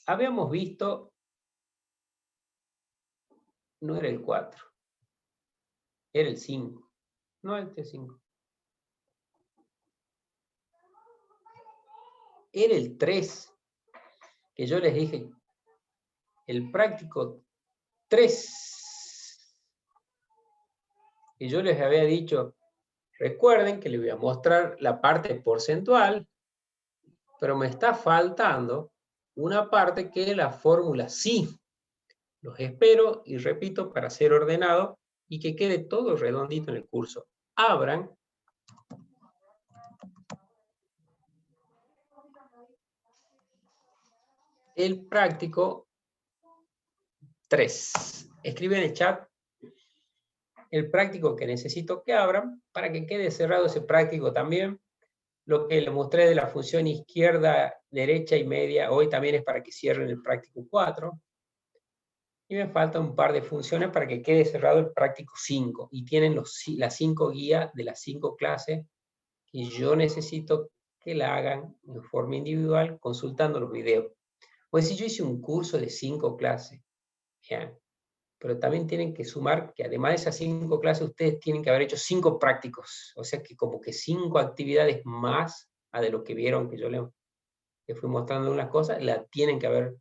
habíamos visto, no era el 4, era el 5, no este 5. Era el 3, que yo les dije, el práctico 3, y yo les había dicho, recuerden que les voy a mostrar la parte porcentual, pero me está faltando una parte que es la fórmula sí. Los espero y repito para ser ordenado y que quede todo redondito en el curso. Abran el práctico 3. Escribe en el chat el práctico que necesito que abran para que quede cerrado ese práctico también. Lo que les mostré de la función izquierda, derecha y media, hoy también es para que cierren el práctico 4. Y me falta un par de funciones para que quede cerrado el práctico 5. Y tienen las 5 guías de las 5 clases que yo necesito que la hagan de forma individual consultando los videos. Pues si yo hice un curso de 5 clases, ¿ya? Pero también tienen que sumar que además de esas 5 clases, ustedes tienen que haber hecho 5 prácticos. O sea que como que 5 actividades más a de lo que vieron que yo les fui mostrando unas cosas, la tienen que haber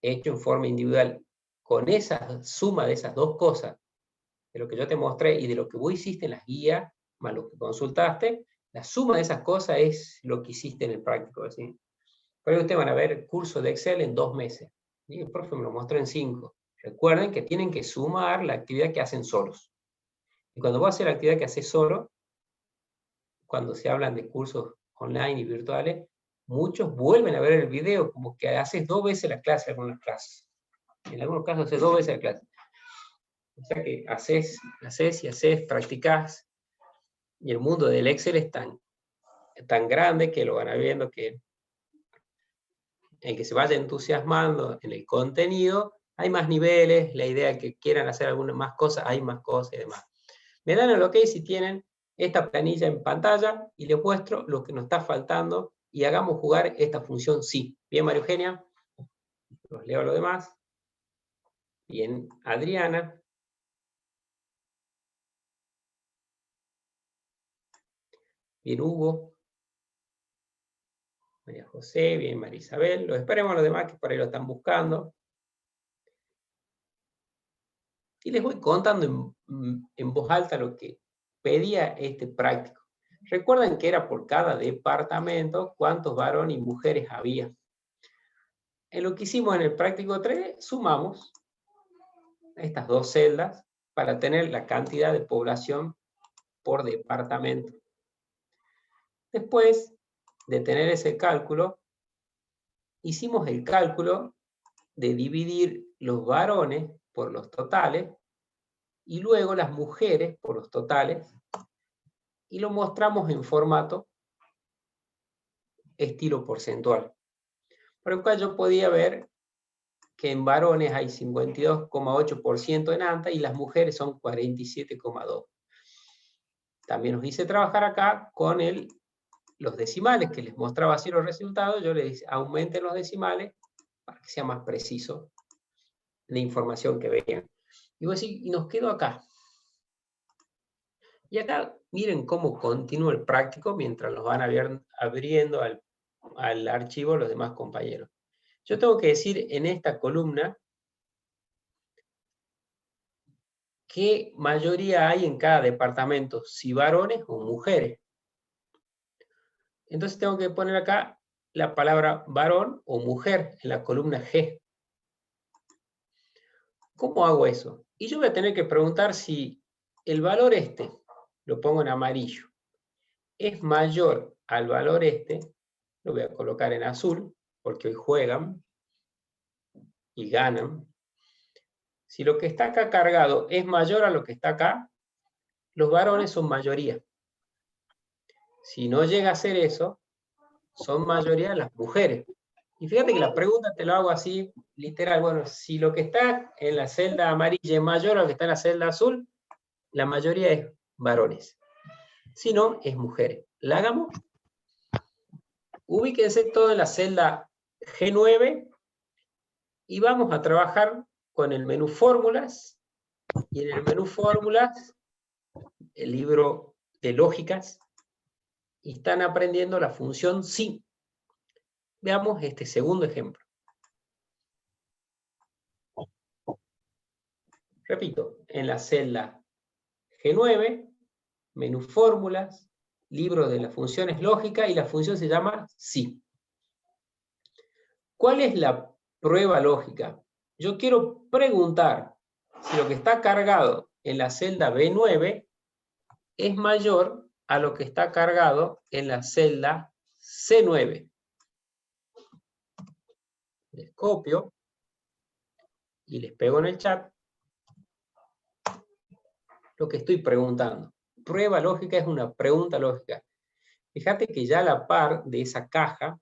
hecho en forma individual. Con esa suma de esas dos cosas, de lo que yo te mostré y de lo que vos hiciste en las guías, más lo que consultaste, la suma de esas cosas es lo que hiciste en el práctico. ¿Sí? Por ahí ustedes van a ver el curso de Excel en 2 meses. Y el profe me lo mostró en 5. Recuerden que tienen que sumar la actividad que hacen solos. Y cuando vos haces la actividad que haces solo, cuando se hablan de cursos online y virtuales, muchos vuelven a ver el video, como que haces 2 veces la clase algunas clases. En algunos casos haces 2 veces la clase. O sea que haces y haces, practicás, y el mundo del Excel es tan grande que lo van a ir viendo que el que se vaya entusiasmando en el contenido, hay más niveles, la idea de que quieran hacer algunas más cosas, hay más cosas y demás. Me dan el ok si tienen esta planilla en pantalla y les muestro lo que nos está faltando y hagamos jugar esta función sí. Bien, María Eugenia. Los leo lo demás. Bien, Adriana. Bien, Hugo. María José, bien, María Isabel. Los esperemos a los demás que por ahí lo están buscando. Y les voy contando en voz alta lo que pedía este práctico. Recuerden que era por cada departamento cuántos varones y mujeres había. En lo que hicimos en el práctico 3, sumamos estas 2 celdas para tener la cantidad de población por departamento. Después de tener ese cálculo, hicimos el cálculo de dividir los varones por los totales y luego las mujeres por los totales y lo mostramos en formato estilo porcentual. Por lo cual yo podía ver que en varones hay 52,8% en ANTA y las mujeres son 47,2%. También nos hice trabajar acá con los decimales, que les mostraba así los resultados. Yo les dije, aumenten los decimales para que sea más preciso la información que vean. Y voy a decir, y nos quedo acá. Y acá miren cómo continúa el práctico mientras los van abriendo al archivo los demás compañeros. Yo tengo que decir en esta columna qué mayoría hay en cada departamento, si varones o mujeres. Entonces tengo que poner acá la palabra varón o mujer en la columna G. ¿Cómo hago eso? Y yo voy a tener que preguntar si el valor este, lo pongo en amarillo, es mayor al valor este, lo voy a colocar en azul, porque hoy juegan y ganan. Si lo que está acá cargado es mayor a lo que está acá, los varones son mayoría. Si no llega a ser eso, son mayoría las mujeres. Y fíjate que la pregunta te lo hago así, literal. Bueno, si lo que está en la celda amarilla es mayor a lo que está en la celda azul, la mayoría es varones. Si no, es mujeres. ¿La hagamos? Ubíquense todo en la celda G9 y vamos a trabajar con el menú fórmulas. Y en el menú fórmulas, el libro de lógicas, y están aprendiendo la función sí. Veamos este segundo ejemplo. Repito, en la celda G9, menú fórmulas, libro de las funciones lógicas, y la función se llama sí. ¿Cuál es la prueba lógica? Yo quiero preguntar si lo que está cargado en la celda B9 es mayor a lo que está cargado en la celda C9. Les copio y les pego en el chat lo que estoy preguntando. Prueba lógica es una pregunta lógica. Fíjate que ya a la par de esa caja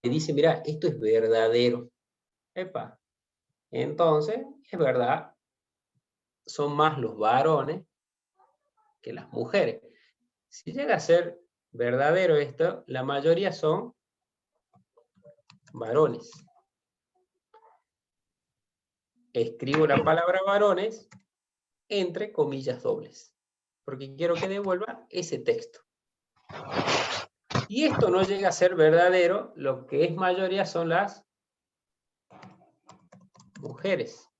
te dice, mira, esto es verdadero. Epa. Entonces, es verdad, son más los varones que las mujeres. Si llega a ser verdadero esto, la mayoría son varones. Escribo la palabra varones entre comillas dobles, porque quiero que devuelva ese texto. Y esto no llega a ser verdadero, lo que es mayoría son las mujeres.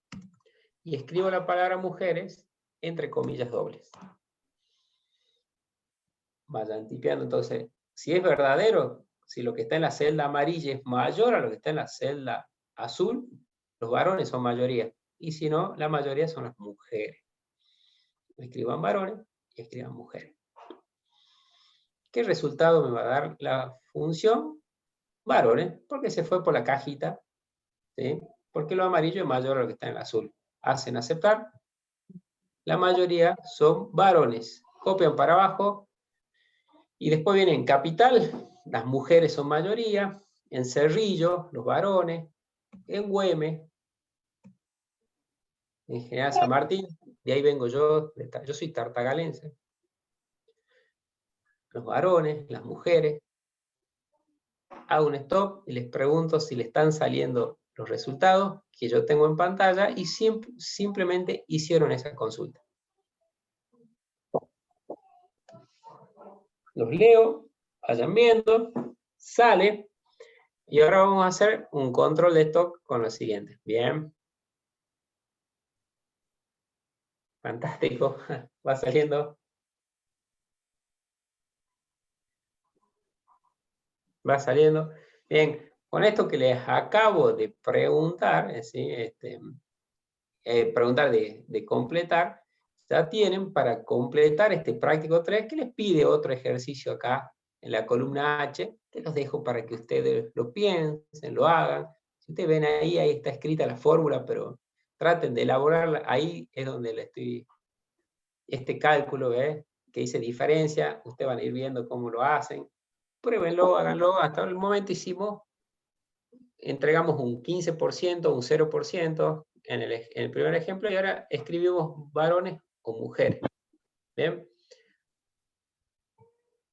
Y escribo la palabra mujeres entre comillas dobles. Vayan tipeando, entonces, si es verdadero, si lo que está en la celda amarilla es mayor a lo que está en la celda azul, los varones son mayoría. Y si no, la mayoría son las mujeres. Escriban varones y escriban mujeres. ¿Qué resultado me va a dar la función? Varones, porque se fue por la cajita, ¿sí? porque lo amarillo es mayor a lo que está en el azul. Hacen aceptar. La mayoría son varones. Copian para abajo. Y después viene en Capital, las mujeres son mayoría. En Cerrillo, los varones. En Güemes, en General San Martín, de ahí vengo yo soy tartagalense. Los varones, las mujeres. Hago un stop y les pregunto si le están saliendo los resultados que yo tengo en pantalla y simplemente hicieron esa consulta. Los leo, vayan viendo, sale, y ahora vamos a hacer un control de stock con lo siguiente. Bien. Fantástico. Va saliendo. Va saliendo. Bien, con esto que les acabo de preguntar, ¿sí? Preguntar de completar, ya tienen para completar este práctico 3 que les pide otro ejercicio acá en la columna H, que los dejo para que ustedes lo piensen, lo hagan. Si ustedes ven ahí está escrita la fórmula, pero traten de elaborarla. Ahí es donde le estoy, este cálculo, que dice diferencia, ustedes van a ir viendo cómo lo hacen. Pruébenlo, háganlo. Hasta el momento entregamos un 15%, un 0% en el primer ejemplo, y ahora escribimos varones o mujeres. ¿Bien?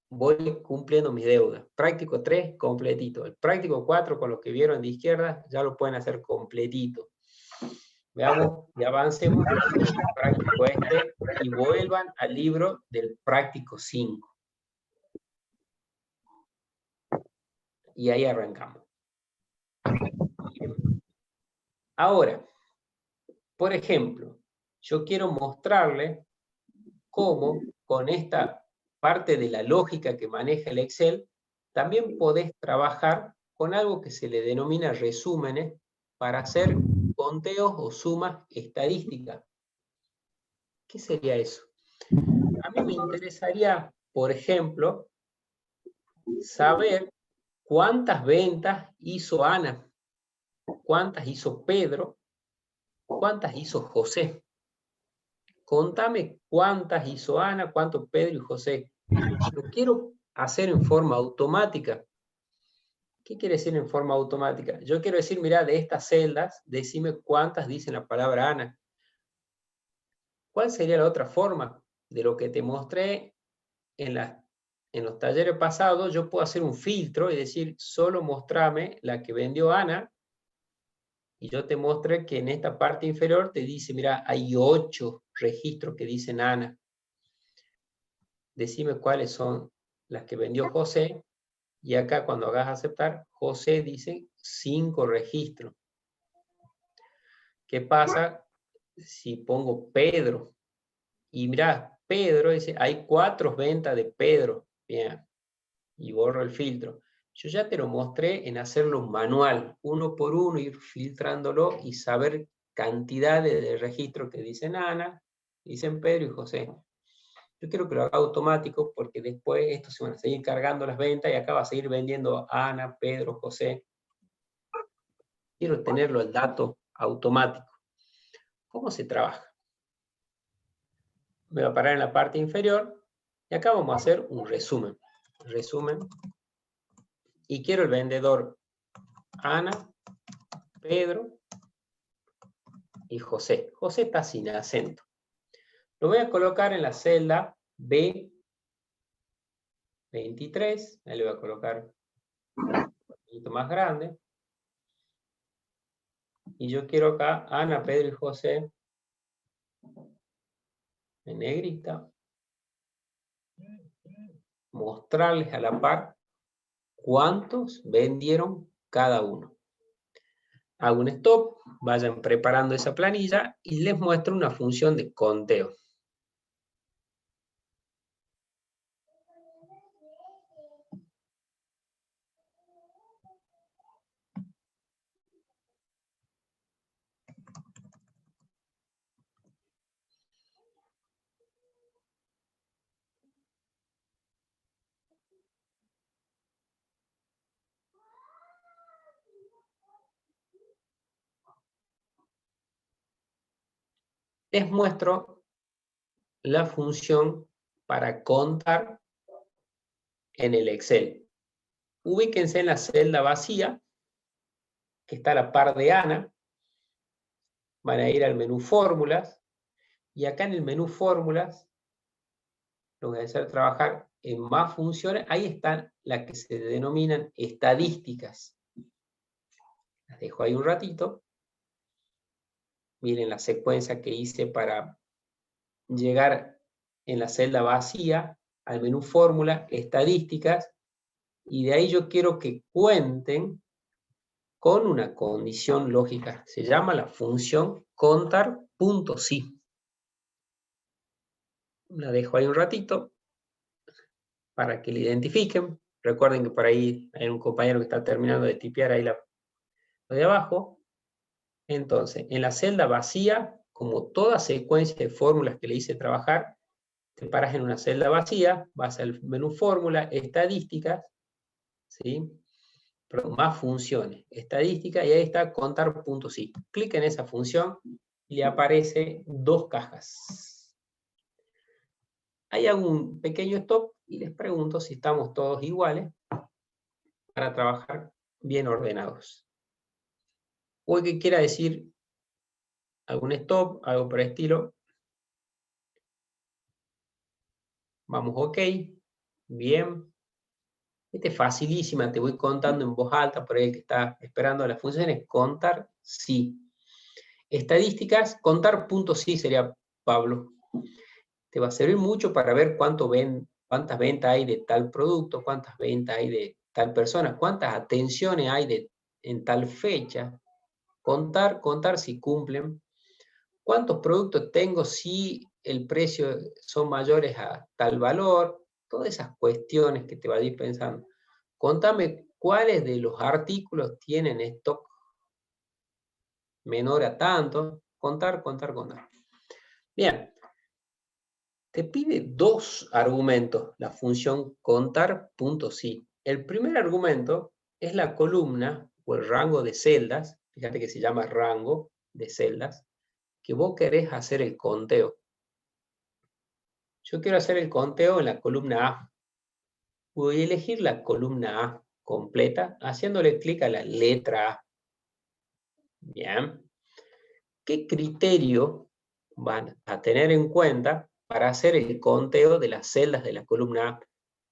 Voy cumpliendo mi deuda. Práctico 3, completito. El práctico 4, con lo que vieron de izquierda, ya lo pueden hacer completito. Veamos y avancemos en el práctico y vuelvan al libro del práctico 5. Y ahí arrancamos. Ahora, por ejemplo, yo quiero mostrarle cómo con esta parte de la lógica que maneja el Excel, también podés trabajar con algo que se le denomina resúmenes para hacer conteos o sumas estadísticas. ¿Qué sería eso? A mí me interesaría, por ejemplo, saber cuántas ventas hizo Ana, cuántas hizo Pedro, cuántas hizo José. Contame cuántas hizo Ana, cuántos Pedro y José. Lo quiero hacer en forma automática. ¿Qué quiere decir en forma automática? Yo quiero decir, mira, de estas celdas, decime cuántas dicen la palabra Ana. ¿Cuál sería la otra forma? De lo que te mostré en los talleres pasados, yo puedo hacer un filtro y decir, solo mostrame la que vendió Ana, y yo te mostré que en esta parte inferior te dice, mira, hay 8 registros que dicen Ana. Decime cuáles son las que vendió José, y acá cuando hagas aceptar, José dice 5 registros. ¿Qué pasa si pongo Pedro? Y mirá, Pedro dice, hay 4 ventas de Pedro. Bien, y borro el filtro. Yo ya te lo mostré en hacerlo manual, uno por uno, ir filtrándolo y saber cantidades de registros que dicen Ana, dicen Pedro y José. Yo quiero que lo haga automático porque después esto se van a seguir cargando las ventas y acá va a seguir vendiendo Ana, Pedro, José. Quiero tenerlo el dato automático. ¿Cómo se trabaja? Me va a parar en la parte inferior y acá vamos a hacer un resumen. Resumen. Y quiero el vendedor Ana, Pedro y José. José está sin acento. Lo voy a colocar en la celda B23. Ahí le voy a colocar un poquito más grande. Y yo quiero acá Ana, Pedro y José en negrita. Mostrarles a la par cuántos vendieron cada uno. Hago un stop, vayan preparando esa planilla y les muestro una función de conteo. les muestro la función para contar en el Excel. Ubíquense en la celda vacía, que está a la par de Ana. Van a ir al menú Fórmulas, y acá en el menú Fórmulas, lo voy a hacer trabajar en más funciones. Ahí están las que se denominan estadísticas. Las dejo ahí un ratito. Miren la secuencia que hice para llegar en la celda vacía al menú Fórmula, estadísticas, y de ahí yo quiero que cuenten con una condición lógica. Se llama la función contar.si. La dejo ahí un ratito para que la identifiquen. Recuerden que por ahí hay un compañero que está terminando de tipear ahí lo de abajo. Entonces, en la celda vacía, como toda secuencia de fórmulas que le hice trabajar, te paras en una celda vacía, vas al menú Fórmula, Estadísticas, ¿sí? Perdón, más funciones, Estadística, y ahí está contar.si. Clic en esa función y le aparece dos cajas. Ahí hago un pequeño stop y les pregunto si estamos todos iguales para trabajar bien ordenados. O que quiera decir algún stop, algo por el estilo. Vamos, ok. Bien. Esta es facilísima, te voy contando en voz alta, por ahí el que está esperando las funciones, contar sí. Estadísticas, contar.sí sería, Pablo. Te va a servir mucho para ver cuántas ventas hay de tal producto, cuántas ventas hay de tal persona, cuántas atenciones hay en tal fecha. Contar si cumplen. ¿Cuántos productos tengo si el precio son mayores a tal valor? Todas esas cuestiones que te va a ir pensando. Contame cuáles de los artículos tienen stock menor a tanto. Contar. Bien. Te pide dos argumentos, la función contar.si. El primer argumento es la columna o el rango de celdas, fíjate que se llama rango de celdas, que vos querés hacer el conteo. Yo quiero hacer el conteo en la columna A. Voy a elegir la columna A completa, haciéndole clic a la letra A. Bien. ¿Qué criterio van a tener en cuenta para hacer el conteo de las celdas de la columna A?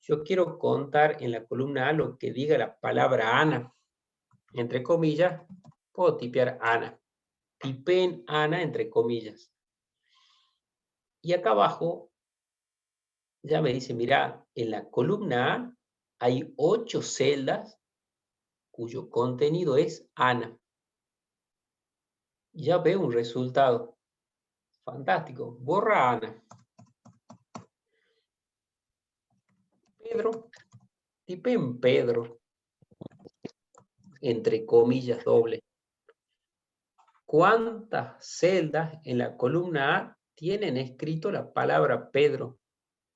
Yo quiero contar en la columna A lo que diga la palabra Ana. Entre comillas, puedo tipear Ana. Tipeen Ana entre comillas. Y acá abajo ya me dice, mira, en la columna A hay 8 celdas cuyo contenido es Ana. Ya veo un resultado. Fantástico. Borra Ana. Pedro. Tipeen Pedro. Entre comillas doble. ¿Cuántas celdas en la columna A tienen escrito la palabra Pedro?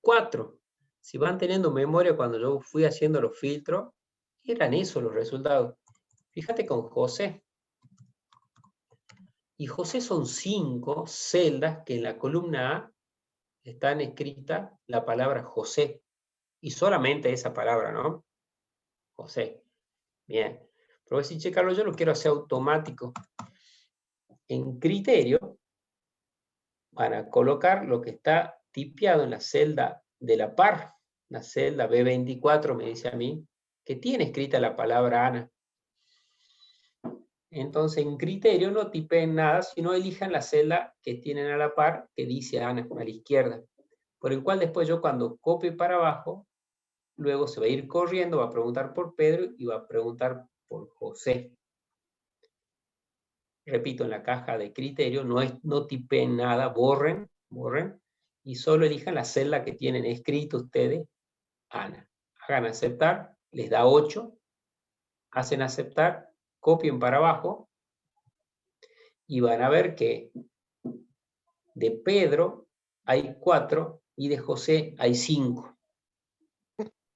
4. Si van teniendo memoria cuando yo fui haciendo los filtros, eran esos los resultados. Fíjate con José. Y José son 5 celdas que en la columna A están escritas la palabra José. Y solamente esa palabra, ¿no? José. Bien. Pero voy a decir, che, Carlos, yo lo quiero hacer automático. En criterio, van a colocar lo que está tipeado en la celda de la par, la celda B24 me dice a mí, que tiene escrita la palabra Ana. Entonces en criterio no tipeen nada, sino elijan la celda que tienen a la par, que dice Ana, a la izquierda. Por el cual después yo cuando copie para abajo, luego se va a ir corriendo, va a preguntar por Pedro y va a preguntar por José. Repito, en la caja de criterio no tipeen nada, borren, y solo elijan la celda que tienen escrito ustedes, Ana. Hagan aceptar, les da 8, hacen aceptar, copien para abajo, y van a ver que de Pedro hay 4 y de José hay 5.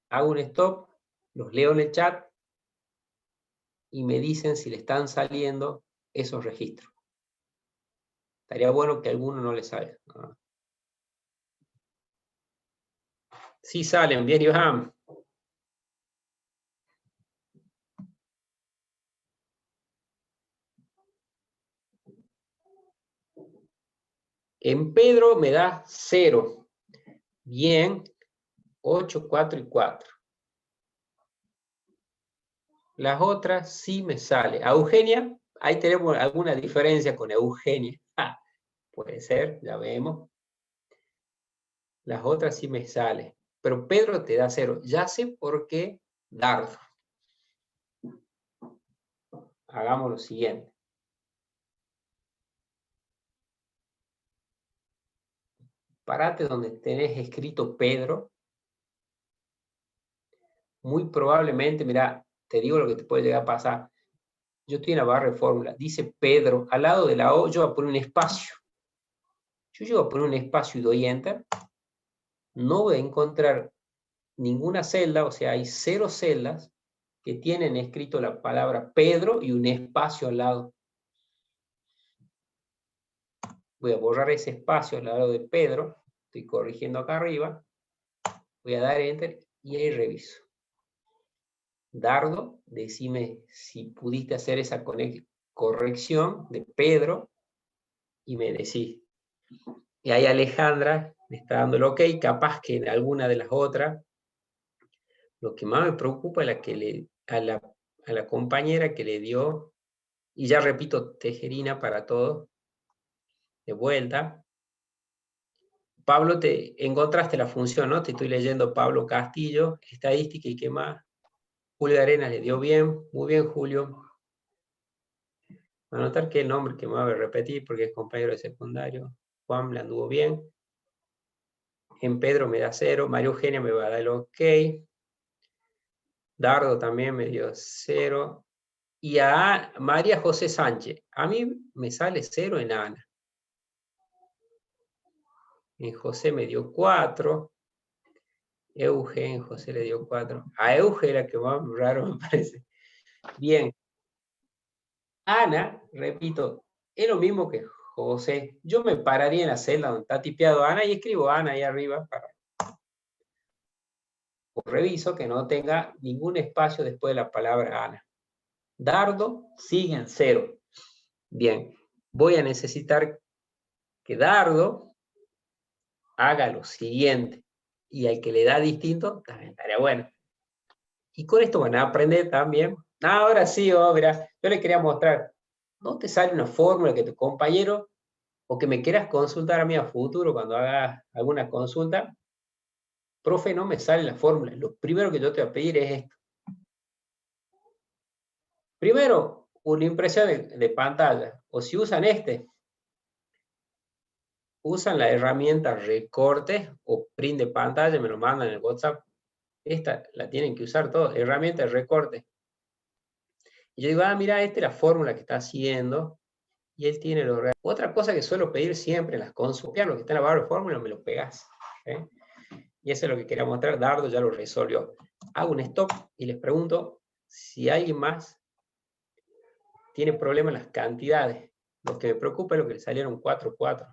Hago un stop, los leo en el chat y me dicen si le están saliendo esos registros. Estaría bueno que a alguno no le salga. Sí salen, bien, Iván. En Pedro me da 0. Bien, 8, 4 y 4. Las otras sí me sale. A Eugenia, ahí tenemos alguna diferencia con Eugenia. Ah, puede ser, ya vemos. Las otras sí me sale. Pero Pedro te da 0. Ya sé por qué Dardo. Hagamos lo siguiente. Parate donde tenés escrito Pedro. Muy probablemente, mira, te digo lo que te puede llegar a pasar. Yo estoy en la barra de fórmula. Dice Pedro, al lado de la O yo voy a poner un espacio. Yo llego a poner un espacio y doy Enter. No voy a encontrar ninguna celda, o sea, hay 0 celdas que tienen escrito la palabra Pedro y un espacio al lado. Voy a borrar ese espacio al lado de Pedro. Estoy corrigiendo acá arriba. Voy a dar Enter y ahí reviso. Dardo, decime si pudiste hacer esa corrección de Pedro y me decís. Y ahí Alejandra me está dando el ok, capaz que en alguna de las otras. Lo que más me preocupa es a la compañera que le dio, y ya repito, tejerina para todos, de vuelta. Pablo, te encontraste la función, ¿no? Te estoy leyendo Pablo Castillo, estadística y qué más. Julio Arenas le dio bien, muy bien Julio. Anotar que el nombre que me voy a repetir porque es compañero de secundario. Juan le anduvo bien. En Pedro me da 0. María Eugenia me va a dar el ok. Dardo también me dio 0. Y a María José Sánchez. A mí me sale 0 en Ana. En José me dio 4. Eugen, José le dio 4. A Eugen era que más raro me parece. Bien. Ana, repito, es lo mismo que José. Yo me pararía en la celda donde está tipeado Ana y escribo Ana ahí arriba para... Reviso que no tenga ningún espacio después de la palabra Ana. Dardo sigue en 0. Bien, voy a necesitar que Dardo haga lo siguiente. Y al que le da distinto, también estaría bueno. Y con esto van a aprender también. Ahora sí, mira, yo le quería mostrar. ¿No te sale una fórmula que tu compañero o que me quieras consultar a mí a futuro cuando hagas alguna consulta? Profe, no me sale la fórmula. Lo primero que yo te voy a pedir es esto. Primero, una impresión de pantalla. O si usan usan la herramienta recorte o print de pantalla, me lo mandan en el WhatsApp. Esta la tienen que usar todos, herramienta de recorte. Y yo digo, mira, esta es la fórmula que está haciendo. Y él tiene los... Otra cosa que suelo pedir siempre en las consultas, lo que está en la barra de fórmula, me lo pegas. Y eso es lo que quería mostrar. Dardo ya lo resolvió. Hago un stop y les pregunto si alguien más tiene problemas en las cantidades. Lo que me preocupa es lo que le salieron 4, 4.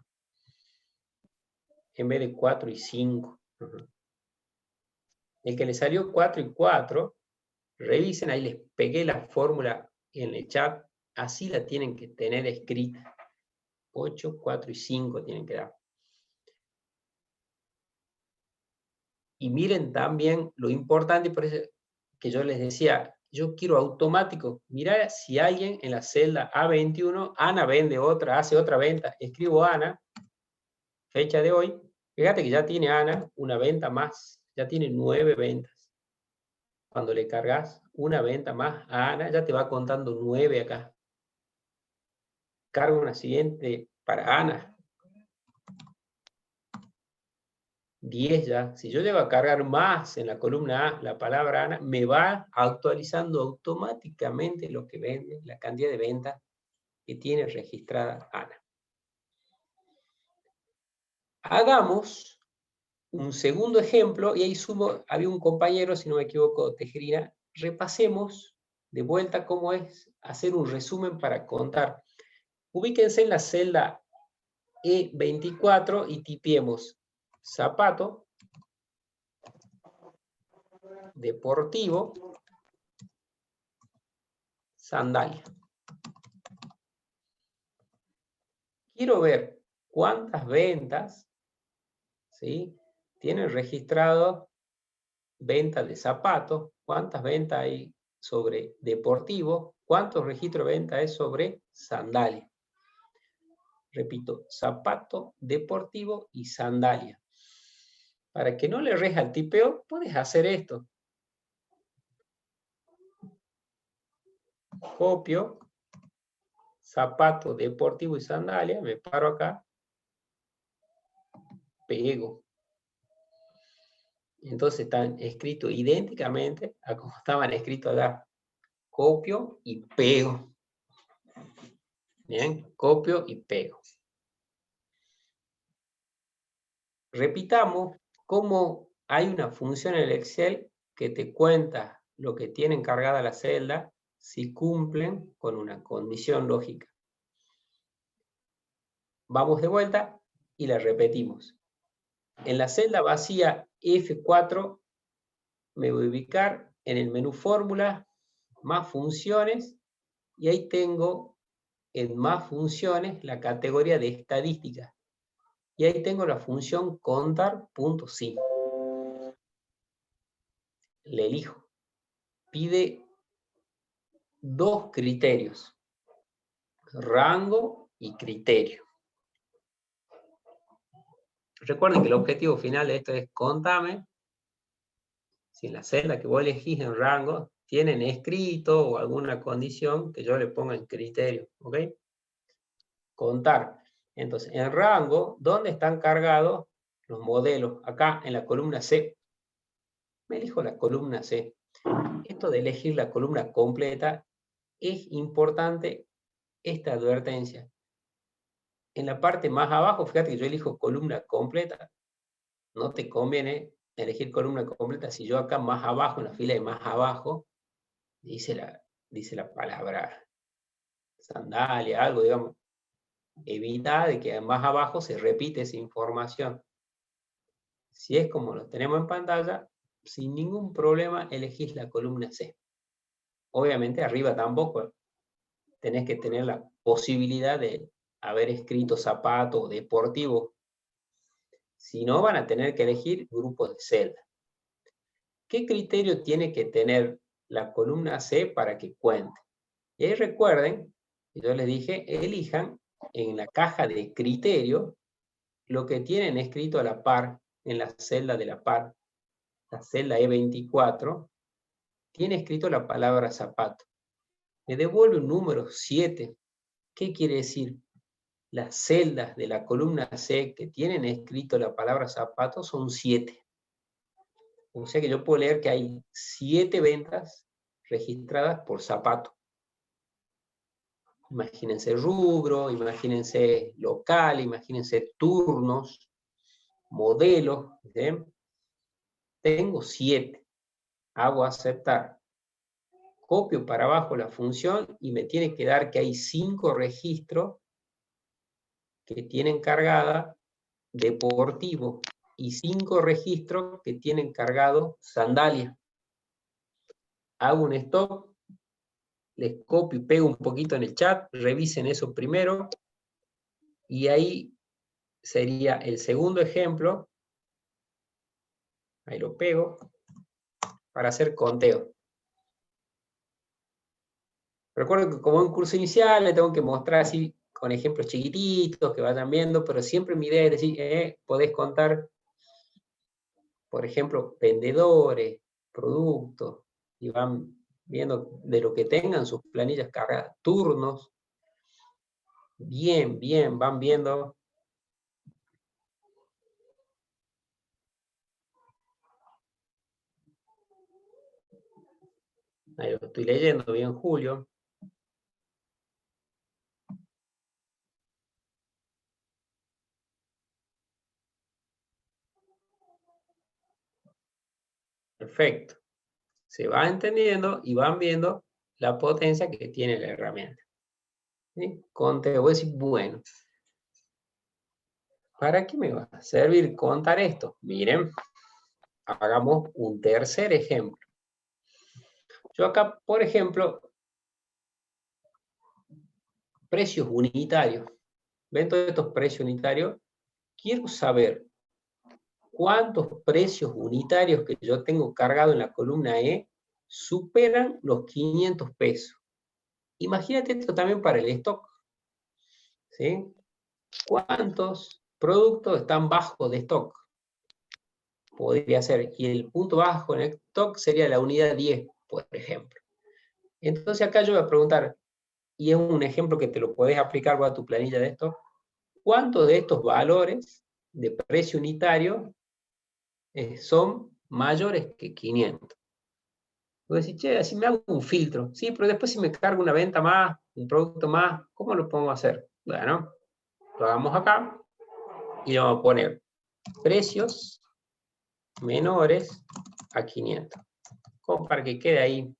En vez de 4 y 5. El que le salió 4 y 4, revisen, ahí les pegué la fórmula en el chat. Así la tienen que tener escrita. 8, 4 y 5 tienen que dar. Y miren también lo importante, por eso que yo les decía, yo quiero automático. Mirá si alguien en la celda A21, Ana vende otra, hace otra venta. Escribo Ana, fecha de hoy. Fíjate que ya tiene Ana una venta más. Ya tiene 9 ventas. Cuando le cargas una venta más a Ana, ya te va contando 9 acá. Cargo una siguiente para Ana. 10 ya. Si yo llego a cargar más en la columna A, la palabra Ana, me va actualizando automáticamente lo que vende, la cantidad de ventas que tiene registrada Ana. Hagamos un segundo ejemplo, y ahí sumo, había un compañero, si no me equivoco, Tejerina, repasemos de vuelta cómo es hacer un resumen para contar. Ubíquense en la celda E24 y tipiemos zapato deportivo sandalia. Quiero ver cuántas ventas, ¿sí?, tienen registrado ventas de zapatos, cuántas ventas hay sobre deportivo, cuántos registros de venta hay sobre sandalia. Repito, zapato deportivo y sandalia. Para que no le erres al tipeo, puedes hacer esto. Copio zapato deportivo y sandalia, me paro acá, pego. Entonces están escritos idénticamente a como estaban escritos acá. Copio y pego. Bien, copio y pego. Repitamos cómo hay una función en el Excel que te cuenta lo que tienen cargada la celda si cumplen con una condición lógica. Vamos de vuelta y la repetimos. En la celda vacía F4 me voy a ubicar en el menú fórmula, más funciones, y ahí tengo en más funciones la categoría de estadísticas. Y ahí tengo la función contar.sim. Le elijo. Pide dos criterios, rango y criterio. Recuerden que el objetivo final de esto es contame si en la celda que vos elegís en rango tienen escrito o alguna condición que yo le ponga en criterio, ¿ok? Contar. Entonces, en rango, ¿dónde están cargados los modelos? Acá en la columna C. Me elijo la columna C. Esto de elegir la columna completa es importante esta advertencia. En la parte más abajo, fíjate que yo elijo columna completa. No te conviene elegir columna completa si yo acá más abajo, en la fila de más abajo, dice la palabra sandalia, algo, digamos. Evita de que más abajo se repite esa información. Si es como lo tenemos en pantalla, sin ningún problema elegís la columna C. Obviamente arriba tampoco tenés que tener la posibilidad de haber escrito zapato o deportivo. Si no, van a tener que elegir grupos de celda. ¿Qué criterio tiene que tener la columna C para que cuente? Y ahí recuerden, yo les dije, elijan en la caja de criterio lo que tienen escrito a la par en la celda de la par. La celda E24 tiene escrito la palabra zapato. Me devuelve un número 7. ¿Qué quiere decir? Las celdas de la columna C que tienen escrito la palabra zapato son 7. O sea que yo puedo leer que hay 7 ventas registradas por zapato. Imagínense rubro, imagínense local, imagínense turnos, modelos. ¿Sí? Tengo 7. Hago aceptar. Copio para abajo la función y me tiene que dar que hay 5 registros que tienen cargada deportivo y 5 registros que tienen cargado sandalia. Hago un stop, les copio y pego un poquito en el chat, revisen eso primero, y ahí sería el segundo ejemplo, ahí lo pego, para hacer conteo. Recuerdo que como en curso inicial le tengo que mostrar así con ejemplos chiquititos que vayan viendo, pero siempre mi idea es decir, podés contar, por ejemplo, vendedores, productos, y van viendo de lo que tengan sus planillas cargadas, turnos, bien, van viendo. Ahí lo estoy leyendo bien, Julio. Perfecto. Se va entendiendo y van viendo la potencia que tiene la herramienta. ¿Sí? Conteo, voy a decir, bueno, ¿Para qué me va a servir contar esto? Miren, hagamos un tercer ejemplo. Yo acá, por ejemplo, precios unitarios. Dentro de estos precios unitarios, quiero saber cuántos precios unitarios que yo tengo cargado en la columna E superan los 500 pesos. Imagínate esto también para el stock, ¿sí? ¿Cuántos productos están bajo de stock? Podría ser, y el punto bajo en el stock sería la unidad 10, por ejemplo. Entonces acá yo voy a preguntar, y es un ejemplo que te lo puedes aplicar a tu planilla de stock, ¿cuántos de estos valores de precio unitario son mayores que 500? Vos decís, che, así me hago un filtro. Sí, pero después si me cargo una venta más, un producto más, ¿cómo lo podemos hacer? Bueno, lo hagamos acá y vamos a poner precios menores a 500. Como para que quede ahí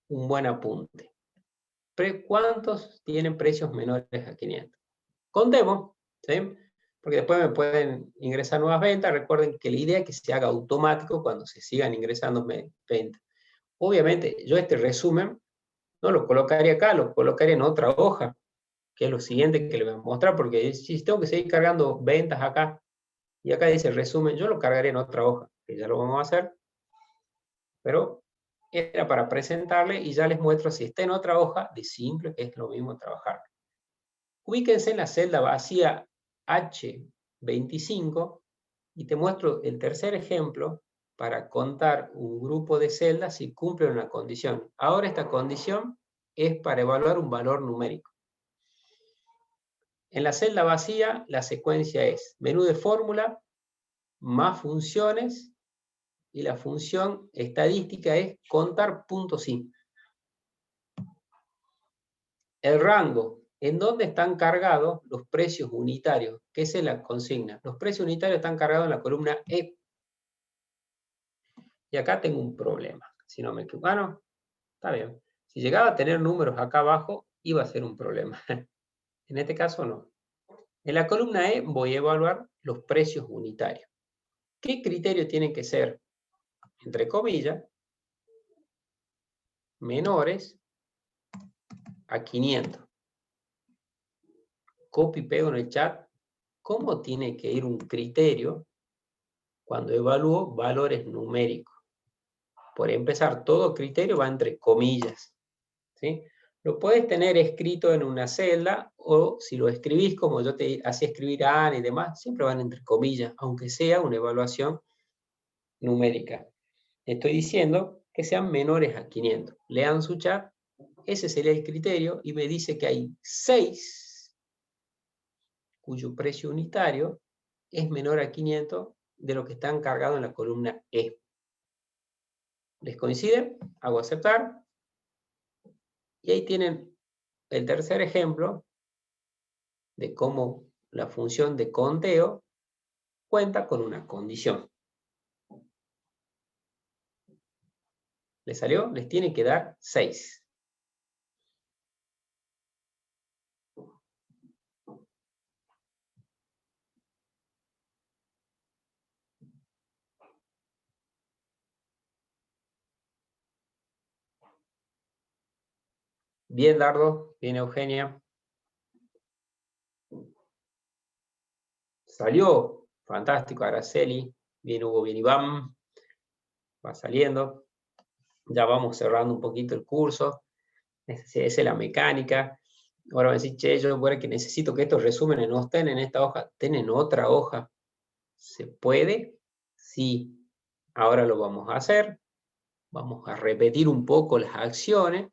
un buen apunte. ¿Cuántos tienen precios menores a 500? Contemos, ¿sí? Porque después me pueden ingresar nuevas ventas. Recuerden que la idea es que se haga automático cuando se sigan ingresando ventas. Obviamente, yo este resumen no lo colocaría acá, lo colocaría en otra hoja, que es lo siguiente que le voy a mostrar, porque si tengo que seguir cargando ventas acá, y acá dice resumen, yo lo cargaré en otra hoja, que ya lo vamos a hacer, pero era para presentarle y ya les muestro si está en otra hoja de simple, que es lo mismo trabajar. Ubíquense en la celda vacía H25 y te muestro el tercer ejemplo para contar un grupo de celdas si cumplen una condición. Ahora esta condición es para evaluar un valor numérico. En la celda vacía la secuencia es menú de fórmula más funciones y la función estadística es contar puntos y. El rango, ¿en dónde están cargados los precios unitarios? ¿Qué es la consigna? Los precios unitarios están cargados en la columna E. Y acá tengo un problema. Si no me equivoco, no, está bien. Si llegaba a tener números acá abajo, iba a ser un problema. En este caso no. En la columna E voy a evaluar los precios unitarios. ¿Qué criterio tienen que ser? Entre comillas, menores a 500. Copy y pego en el chat. ¿Cómo tiene que ir un criterio cuando evalúo valores numéricos? Por empezar, todo criterio va entre comillas, ¿sí? Lo puedes tener escrito en una celda o si lo escribís como yo te hacía escribir a Ana y demás, siempre van entre comillas, aunque sea una evaluación numérica. Estoy diciendo que sean menores a 500. Lean su chat, ese sería el criterio y me dice que hay 6 cuyo precio unitario es menor a 500 de lo que están cargados en la columna E. ¿Les coincide? Hago aceptar. Y ahí tienen el tercer ejemplo de cómo la función de conteo cuenta con una condición. ¿Les salió? Les tiene que dar 6. Bien, Dardo. Bien, Eugenia. Salió. Fantástico, Araceli. Bien, Hugo, bien, Iván. Va saliendo. Ya vamos cerrando un poquito el curso. Esa es la mecánica. Ahora me decís, che, yo que necesito que estos resúmenes no estén en esta hoja, estén en otra hoja. ¿Se puede? Sí. Ahora lo vamos a hacer. Vamos a repetir un poco las acciones,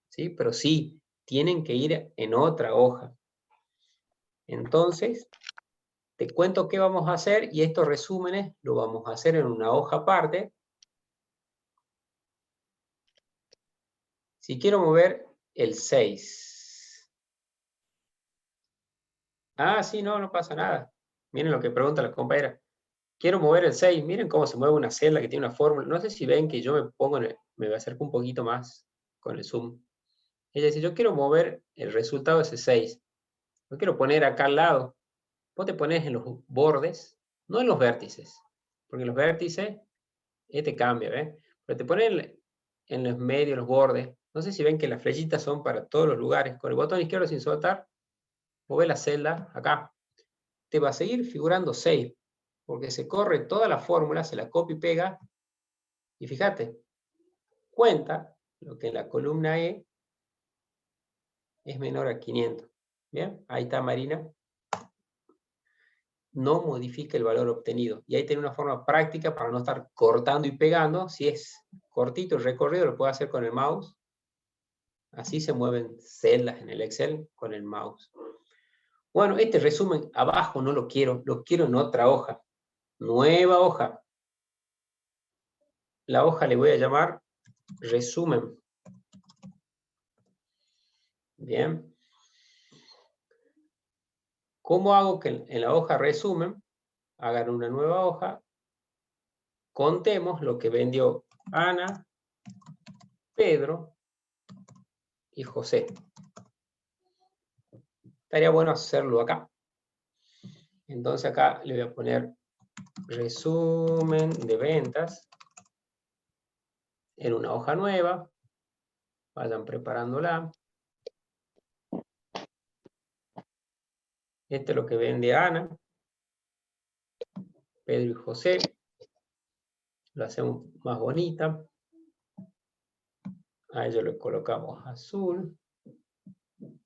¿sí? Pero sí, tienen que ir en otra hoja. Entonces, te cuento qué vamos a hacer y estos resúmenes lo vamos a hacer en una hoja aparte. Si quiero mover el 6. Ah, sí, no pasa nada. Miren lo que pregunta la compañera. Quiero mover el 6. Miren cómo se mueve una celda que tiene una fórmula. No sé si ven que yo me pongo, me acerco un poquito más con el zoom. Ella dice, yo quiero mover el resultado de ese 6. Lo quiero poner acá al lado. vos te pones en los bordes, no en los vértices, porque en los vértices, cambia, ¿ves? Pero te pones en los medios, los bordes. No sé si ven que las flechitas son para todos los lugares. Con el botón izquierdo sin soltar, vos ves la celda acá. Te va a seguir figurando 6, porque se corre toda la fórmula, se la copia y pega, y fíjate, cuenta lo que en la columna E es menor a 500. ¿Bien? Ahí está Marina. No modifica el valor obtenido. Y ahí tiene una forma práctica para no estar cortando y pegando. Si es cortito el recorrido, lo puede hacer con el mouse. Así se mueven celdas en el Excel con el mouse. Bueno, este resumen abajo no lo quiero en otra hoja. Nueva hoja. La hoja le voy a llamar resumen. Bien. ¿Cómo hago que en la hoja resumen hagan una nueva hoja? Contemos lo que vendió Ana, Pedro y José. Estaría bueno hacerlo acá. Entonces acá le voy a poner resumen de ventas en una hoja nueva. Vayan preparándola. Este es lo que vende Ana, Pedro y José. Lo hacemos más bonita. A ello le colocamos azul.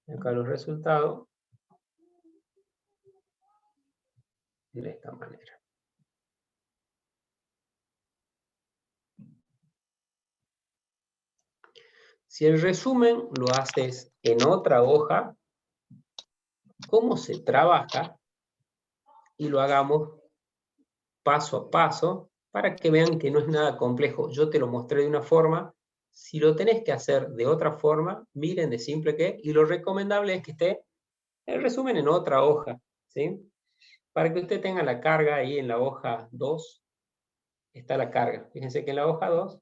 Acá los resultados. De esta manera. Si el resumen lo haces en otra hoja, ¿cómo se trabaja? Y lo hagamos paso a paso para que vean que no es nada complejo. Yo te lo mostré de una forma. Si lo tenés que hacer de otra forma, miren de simple que, y lo recomendable es que esté el resumen en otra hoja, ¿sí? Para que usted tenga la carga ahí en la hoja 2, está la carga. Fíjense que en la hoja 2,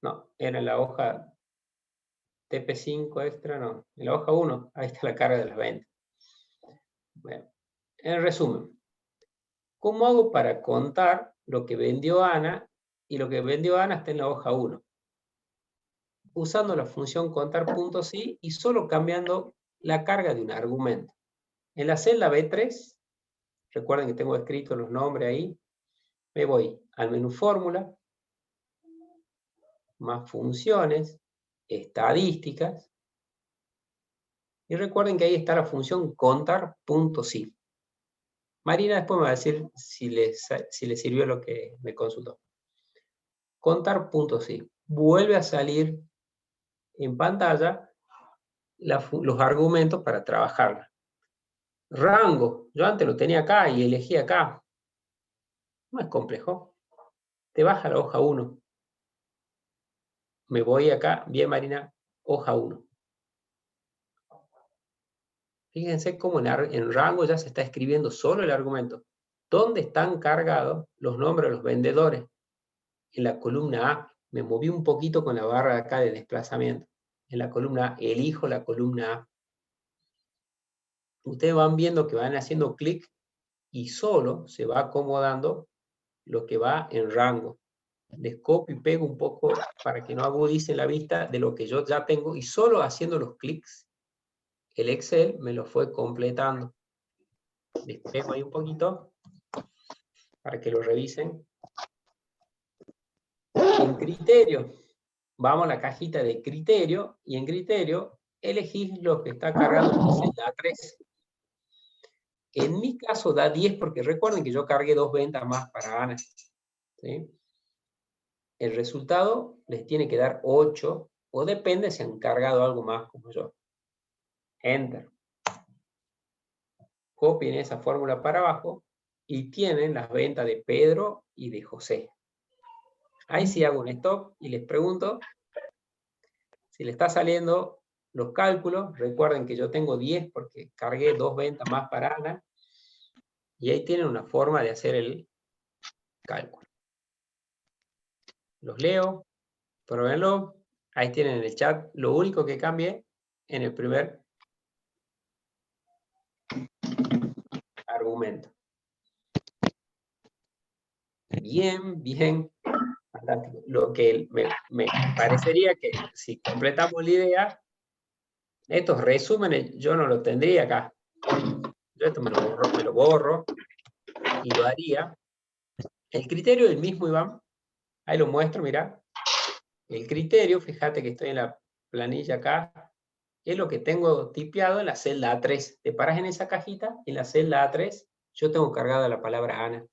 no, era en la hoja TP5 extra, no, en la hoja 1, ahí está la carga de las ventas. Bueno, en resumen, ¿cómo hago para contar lo que vendió Ana? Y lo que vendió Ana está en la hoja 1. Usando la función contar puntos y solo cambiando la carga de un argumento. En la celda B3, recuerden que tengo escrito los nombres ahí, me voy al menú fórmula, más funciones, estadísticas, y recuerden que ahí está la función contar.si. Marina después me va a decir si le sirvió lo que me consultó. Contar.si. Vuelve a salir en pantalla los argumentos para trabajarla. Rango, yo antes lo tenía acá y elegí acá. No es complejo. Te vas a la hoja 1. Me voy acá, bien Marina, hoja 1. Fíjense cómo en rango ya se está escribiendo solo el argumento. ¿Dónde están cargados los nombres de los vendedores? En la columna A. Me moví un poquito con la barra de acá de desplazamiento. En la columna A, elijo la columna A. Ustedes van viendo que van haciendo clic y solo se va acomodando lo que va en rango. Les copio y pego un poco para que no agudice la vista de lo que yo ya tengo y solo haciendo los clics, el Excel me lo fue completando. Les pego ahí un poquito para que lo revisen. En criterio, vamos a la cajita de criterio y en criterio elegís lo que está cargado en la celda 3. En mi caso da 10 porque recuerden que yo cargué 2 ventas más para Ana. ¿Sí? El resultado les tiene que dar 8 o depende si han cargado algo más como yo. Enter. Copien esa fórmula para abajo y tienen las ventas de Pedro y de José. Ahí sí hago un stop y les pregunto si le está saliendo los cálculos. Recuerden que yo tengo 10 porque cargué 2 ventas más para Ana. Y ahí tienen una forma de hacer el cálculo. Los leo, pruébenlo. Ahí tienen en el chat. Lo único que cambié en el primer argumento. Bien, bien. Fantástico. Lo que me parecería que si completamos la idea, estos resúmenes yo no los tendría acá. Yo esto me lo borro y lo haría. El criterio es el mismo, Iván. Ahí lo muestro, mirá. El criterio, fíjate que estoy en la planilla acá, es lo que tengo tipeado en la celda A3. Te paras en esa cajita, en la celda A3, yo tengo cargada la palabra Ana.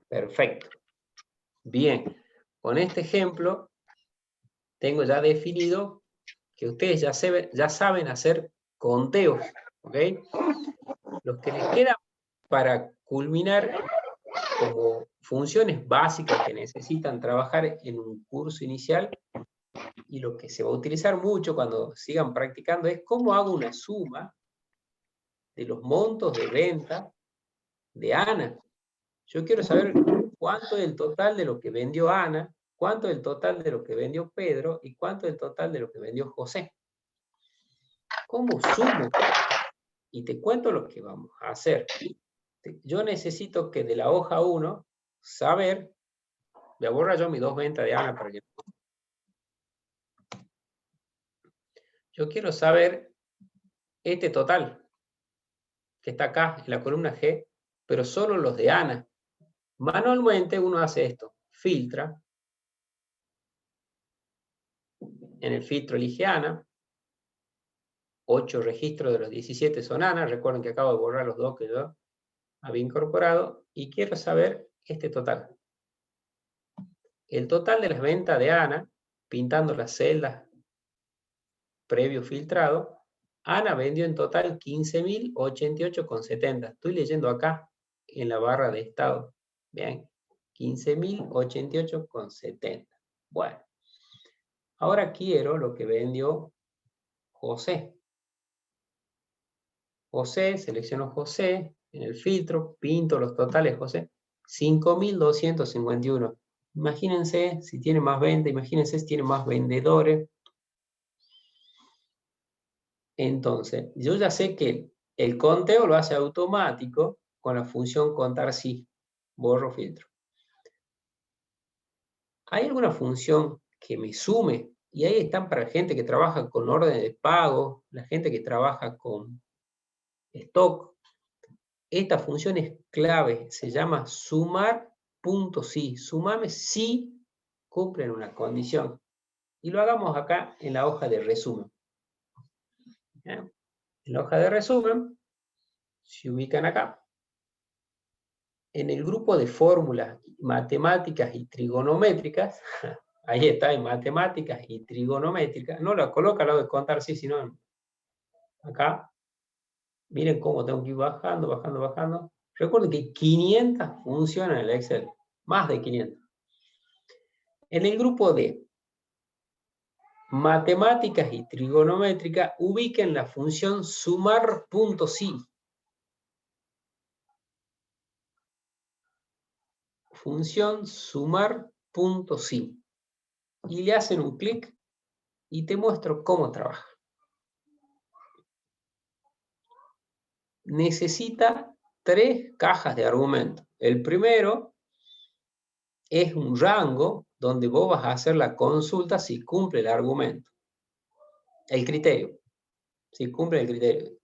Perfecto. Bien, con este ejemplo tengo ya definido que ustedes ya saben hacer conteos, ¿ok? Los que les quedan para culminar como funciones básicas que necesitan trabajar en un curso inicial, y lo que se va a utilizar mucho cuando sigan practicando es cómo hago una suma de los montos de venta de Ana. Yo quiero saber cuánto es el total de lo que vendió Ana, cuánto es el total de lo que vendió Pedro y cuánto es el total de lo que vendió José. ¿Cómo sumo? Y te cuento lo que vamos a hacer. Yo necesito que de la hoja 1 saber, voy a borrar yo mis 2 ventas de Ana para que... Yo quiero saber este total que está acá en la columna G, pero solo los de Ana. Manualmente uno hace esto, filtra, en el filtro elige Ana, 8 registros de los 17 son Ana, recuerden que acabo de borrar los 2 que yo había incorporado, y quiero saber este total. El total de las ventas de Ana, pintando las celdas previo filtrado, Ana vendió en total 15.088,70. Estoy leyendo acá en la barra de estado. Bien, 15.088,70. Bueno, ahora quiero lo que vendió José. José, selecciono José, en el filtro, pinto los totales José, 5.251. Imagínense si tiene más venta, imagínense si tiene más vendedores. Entonces, yo ya sé que el conteo lo hace automático con la función contar sí. Borro filtro. ¿Hay alguna función que me sume? Y ahí están para gente que trabaja con orden de pago, la gente que trabaja con stock. Esta función es clave, se llama sumar.si. Sumame si cumplen una condición. Y lo hagamos acá en la hoja de resumen. ¿Bien? En la hoja de resumen, se ubican acá. En el grupo de fórmulas matemáticas y trigonométricas, ahí está, en matemáticas y trigonométricas, no la coloca al lado de contar sí, sino acá. Miren cómo tengo que ir bajando, bajando, bajando. Recuerden que 500 funcionan en el Excel, más de 500. En el grupo de matemáticas y trigonométricas, ubiquen la función sumar.si. Función sumar.si. Y le hacen un clic y te muestro cómo trabaja. Necesita 3 cajas de argumentos. El primero es un rango donde vos vas a hacer la consulta si cumple el argumento. El criterio. Si cumple el criterio.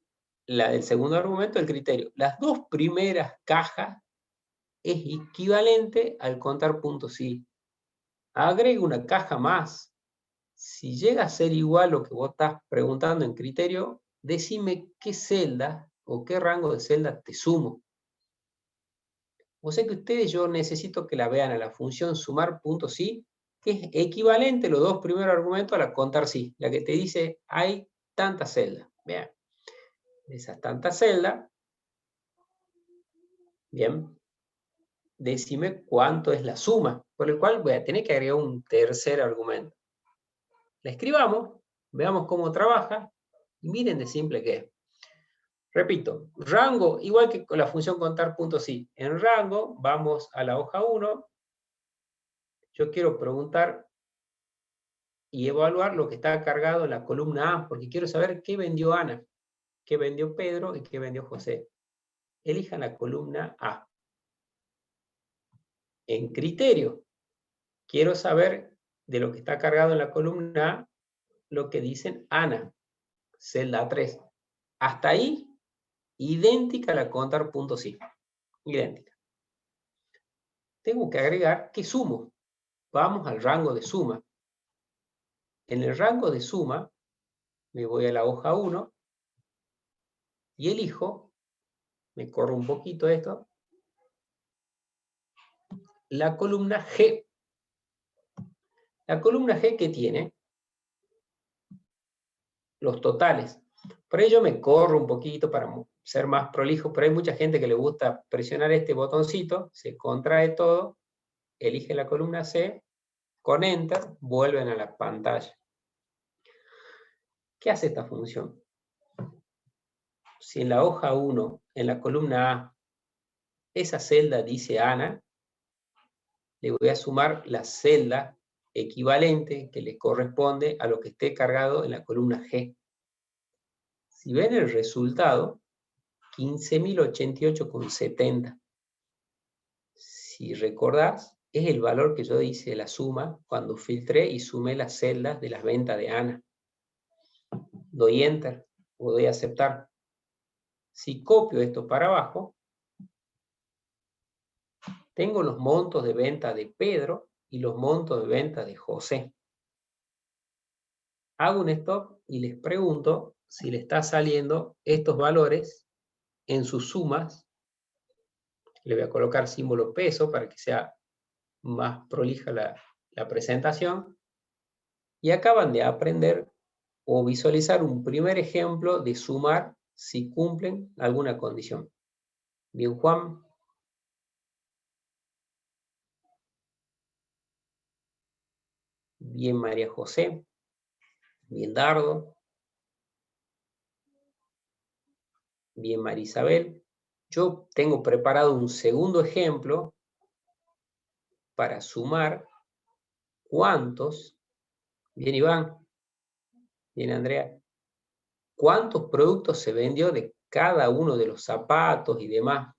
El segundo argumento, el criterio. Las 2 primeras cajas es equivalente al contar punto sí. Agrega una caja más. Si llega a ser igual lo que vos estás preguntando en criterio, decime qué celda o qué rango de celda te sumo. O sea que ustedes, yo necesito que la vean a la función sumar.si, que es equivalente los 2 primeros argumentos a la contar sí, la que te dice hay tantas celdas. Vean, esas tantas celdas, bien, decime cuánto es la suma, por el cual voy a tener que agregar un tercer argumento. La escribamos, veamos cómo trabaja, y miren de simple que es. Repito, rango, igual que con la función contar.si. En rango, vamos a la hoja 1. Yo quiero preguntar y evaluar lo que está cargado en la columna A, porque quiero saber qué vendió Ana, qué vendió Pedro y qué vendió José. Elijan la columna A. En criterio, quiero saber de lo que está cargado en la columna A, lo que dicen Ana, celda 3. Hasta ahí, idéntica a la contar.si. Idéntica. Tengo que agregar que sumo. Vamos al rango de suma. En el rango de suma, me voy a la hoja 1 y elijo, me corro un poquito esto, la columna G. La columna G que tiene los totales. Por ello me corro un poquito para ser más prolijo, pero hay mucha gente que le gusta presionar este botoncito, se contrae todo, elige la columna C, con Enter, vuelven a la pantalla. ¿Qué hace esta función? Si en la hoja 1, en la columna A, esa celda dice Ana, le voy a sumar la celda equivalente que le corresponde a lo que esté cargado en la columna G. Si ven el resultado, 15.088,70. Si recordás, es el valor que yo hice de la suma cuando filtré y sumé las celdas de las ventas de Ana. Doy Enter o doy Aceptar. Si copio esto para abajo, tengo los montos de venta de Pedro y los montos de venta de José. Hago un stop y les pregunto si le está saliendo estos valores en sus sumas. Le voy a colocar símbolo peso para que sea más prolija la presentación. Y acaban de aprender o visualizar un primer ejemplo de sumar si cumplen alguna condición. Bien, Juan. Bien, María José. Bien, Dardo. Bien, María Isabel. Yo tengo preparado un segundo ejemplo para sumar cuántos. Bien, Iván. Bien, Andrea. ¿Cuántos productos se vendió de cada uno de los zapatos y demás?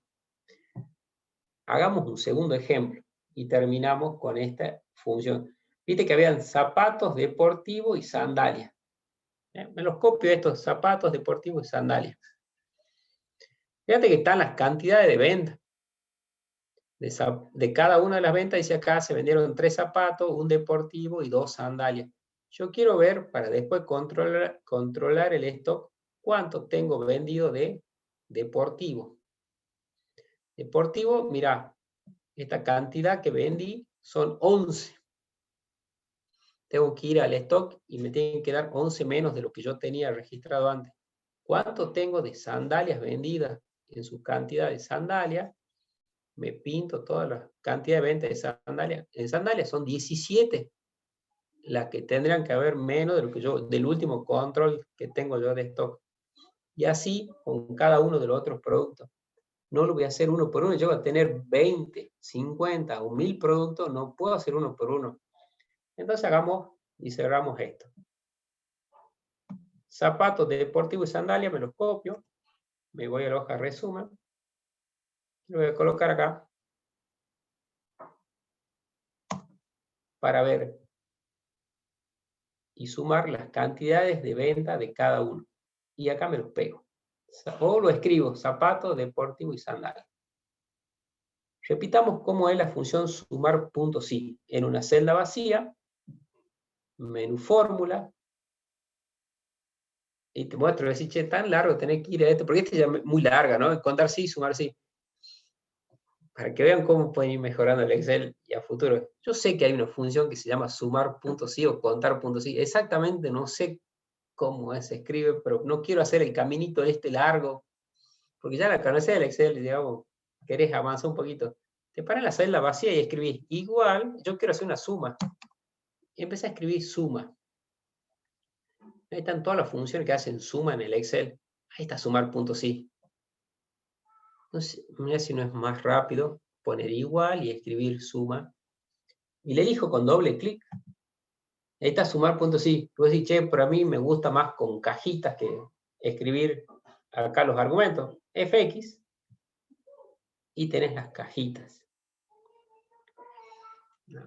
Hagamos un segundo ejemplo y terminamos con esta función. Viste que habían zapatos deportivos y sandalias. Me los copio estos zapatos deportivos y sandalias. Fíjate que están las cantidades de ventas. De cada una de las ventas, dice acá, se vendieron 3 zapatos, un deportivo y 2 sandalias. Yo quiero ver, para después controlar el stock, cuánto tengo vendido de deportivo. Deportivo, mira, esta cantidad que vendí son 11. Tengo que ir al stock y me tienen que dar 11 menos de lo que yo tenía registrado antes. ¿Cuánto tengo de sandalias vendidas? En su cantidad de sandalias, me pinto toda la cantidad de ventas de sandalias. En sandalias son 17 las que tendrían que haber menos de lo que yo, del último control que tengo yo de stock. Y así con cada uno de los otros productos. No lo voy a hacer uno por uno, yo voy a tener 20, 50 o 1000 productos, no puedo hacer uno por uno. Entonces hagamos y cerramos esto. Zapatos deportivos y sandalias, me los copio, me voy a la hoja resumen, lo voy a colocar acá para ver y sumar las cantidades de venta de cada uno. Y acá me los pego. O lo escribo, zapatos, deportivo y sandalias. Repitamos cómo es la función sumar.si. En una celda vacía, menú fórmula, y te muestro, decir, che, tan largo tener que ir a esto, porque este ya es muy larga, ¿no? Contar sí, sumar sí. Para que vean cómo pueden ir mejorando el Excel y a futuro. Yo sé que hay una función que se llama sumar.si o contar.si. Exactamente no sé cómo se escribe, pero no quiero hacer el caminito este largo, porque ya la conocés del Excel, digamos, querés avanzar un poquito. Te paras en la celda vacía y escribís, igual, yo quiero hacer una suma. Y empecé a escribir suma. Ahí están todas las funciones que hacen suma en el Excel. Ahí está sumar.si. Entonces, mira si no es más rápido poner igual y escribir suma. Y le elijo con doble clic Necesitas sumar puntos, sí. Tú decís, che, pero a mí me gusta más con cajitas que escribir acá los argumentos. Fx, y tenés las cajitas.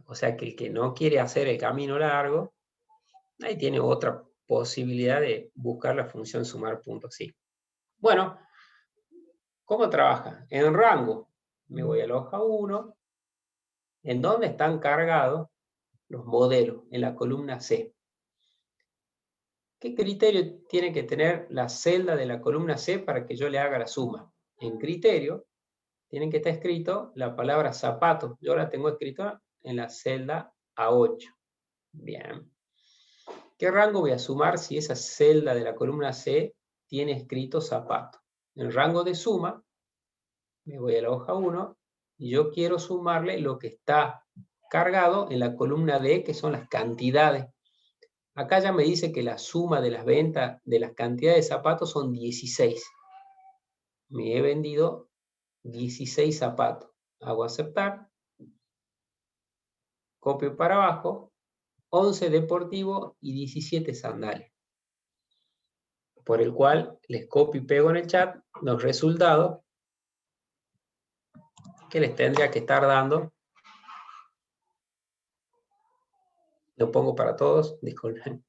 O sea que el que no quiere hacer el camino largo, ahí tiene otra posibilidad de buscar la función sumar puntos, sí. Bueno, ¿cómo trabaja? En rango. Me voy a la hoja 1, en donde están cargados los modelos, en la columna C. ¿Qué criterio tiene que tener la celda de la columna C para que yo le haga la suma? En criterio, tienen que estar escrito la palabra zapato. Yo la tengo escrita en la celda A8. Bien. ¿Qué rango voy a sumar si esa celda de la columna C tiene escrito zapato? En el rango de suma, me voy a la hoja 1 y yo quiero sumarle lo que está cargado en la columna D, que son las cantidades. Acá ya me dice que la suma de las ventas de las cantidades de zapatos son 16. Me he vendido 16 zapatos. Hago aceptar. Copio para abajo. 11 deportivos y 17 sandalias. Por el cual les copio y pego en el chat los resultados que les tendría que estar dando. Lo pongo para todos. Disculpen.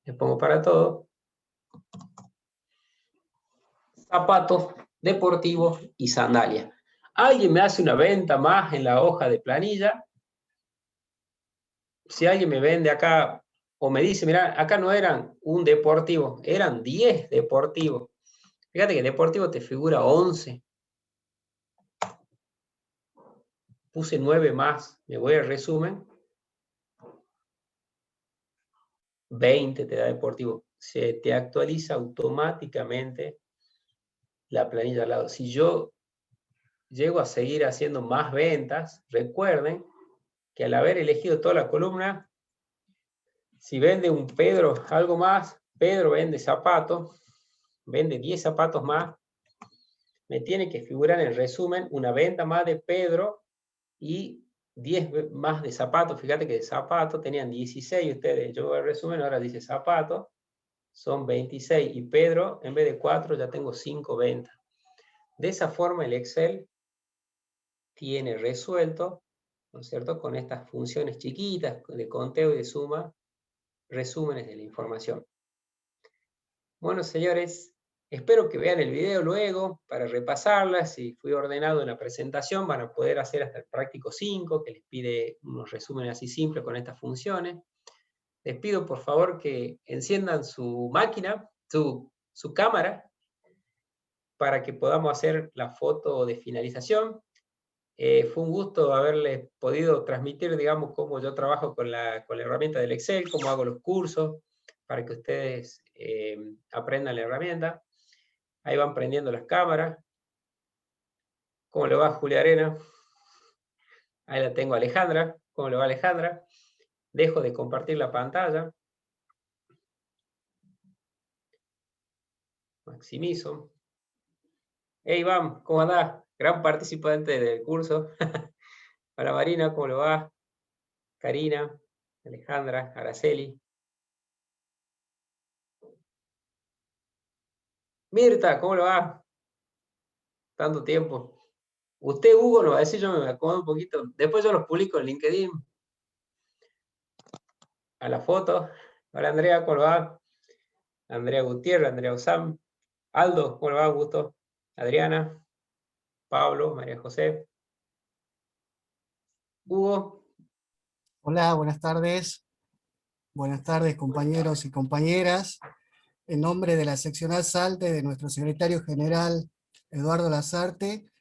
Le pongo para todos. Zapatos deportivos y sandalias. ¿Alguien me hace una venta más en la hoja de planilla? Si alguien me vende acá o me dice, mira, acá no eran un deportivo, eran 10 deportivos. Fíjate que deportivo te figura 11. Puse 9 más, me voy al resumen. 20 te da deportivo. Se te actualiza automáticamente la planilla al lado. Si yo llego a seguir haciendo más ventas, recuerden que al haber elegido toda la columna, si vende un Pedro algo más, Pedro vende zapatos, vende 10 zapatos más, me tiene que figurar en el resumen una venta más de Pedro y 10 más de zapatos. Fíjate que de zapatos tenían 16 ustedes, yo el resumen ahora dice zapatos, son 26, y Pedro en vez de 4 ya tengo 5 ventas. De esa forma el Excel tiene resuelto, ¿no es cierto?, con estas funciones chiquitas de conteo y de suma, resúmenes de la información. Bueno, señores, espero que vean el video luego para repasarla. Si fui ordenado en la presentación, van a poder hacer hasta el práctico 5, que les pide unos resúmenes así simples con estas funciones. Les pido, por favor, que enciendan su máquina, su cámara, para que podamos hacer la foto de finalización. Fue un gusto haberles podido transmitir, digamos, cómo yo trabajo con la herramienta del Excel, cómo hago los cursos, para que ustedes aprendan la herramienta. Ahí van prendiendo las cámaras. ¿Cómo le va, Julia Arena? Ahí la tengo, Alejandra. ¿Cómo le va, Alejandra? Dejo de compartir la pantalla. Maximizo. Hey, Iván, ¿cómo andás? Gran participante del curso. Hola, Marina, ¿cómo le va? Karina, Alejandra, Araceli. Mirta, ¿cómo le va? Tanto tiempo. Usted, Hugo, nos va a decir, yo me acomodo un poquito. Después yo los publico en LinkedIn. A la foto. Hola, Andrea, ¿cómo le va? Andrea Gutiérrez, Andrea Osam. Aldo, ¿cómo le va? Gusto. Adriana, Pablo, María José. Hugo. Hola, buenas tardes. Buenas tardes, compañeros y compañeras. En nombre de la seccional Salte, de nuestro secretario general, Eduardo Lazarte,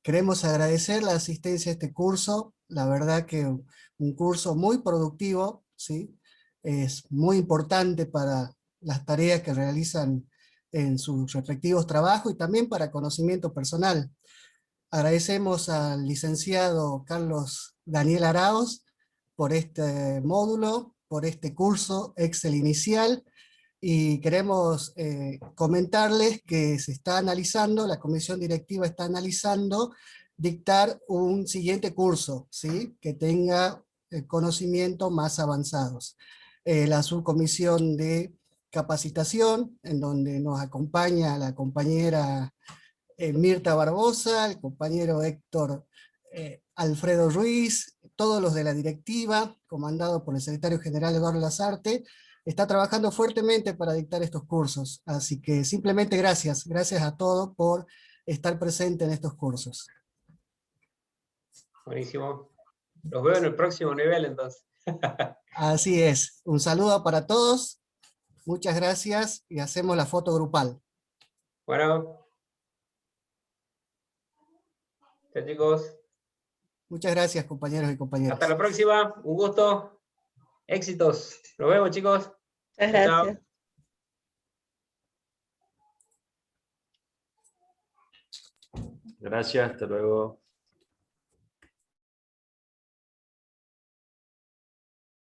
queremos agradecer la asistencia a este curso. La verdad que un curso muy productivo, ¿sí? Es muy importante para las tareas que realizan en sus respectivos trabajos y también para conocimiento personal. Agradecemos al licenciado Carlos Daniel Arauz por este módulo, por este curso Excel inicial, y queremos comentarles que se está analizando, la comisión directiva está analizando dictar un siguiente curso, ¿sí?, que tenga conocimientos más avanzados. la subcomisión de capacitación, en donde nos acompaña la compañera Mirta Barbosa, el compañero Héctor Alfredo Ruiz, todos los de la directiva, comandado por el secretario general Eduardo Lazarte, está trabajando fuertemente para dictar estos cursos. Así que simplemente gracias a todos por estar presente en estos cursos. Buenísimo. Los veo en el próximo nivel, entonces. Así es. Un saludo para todos. Muchas gracias y hacemos la foto grupal. Bueno. Chao, chicos. Muchas gracias, compañeros y compañeras. Hasta la próxima. Un gusto. Éxitos. Nos vemos, chicos. Muchas Chao, chao. gracias. Gracias, hasta luego.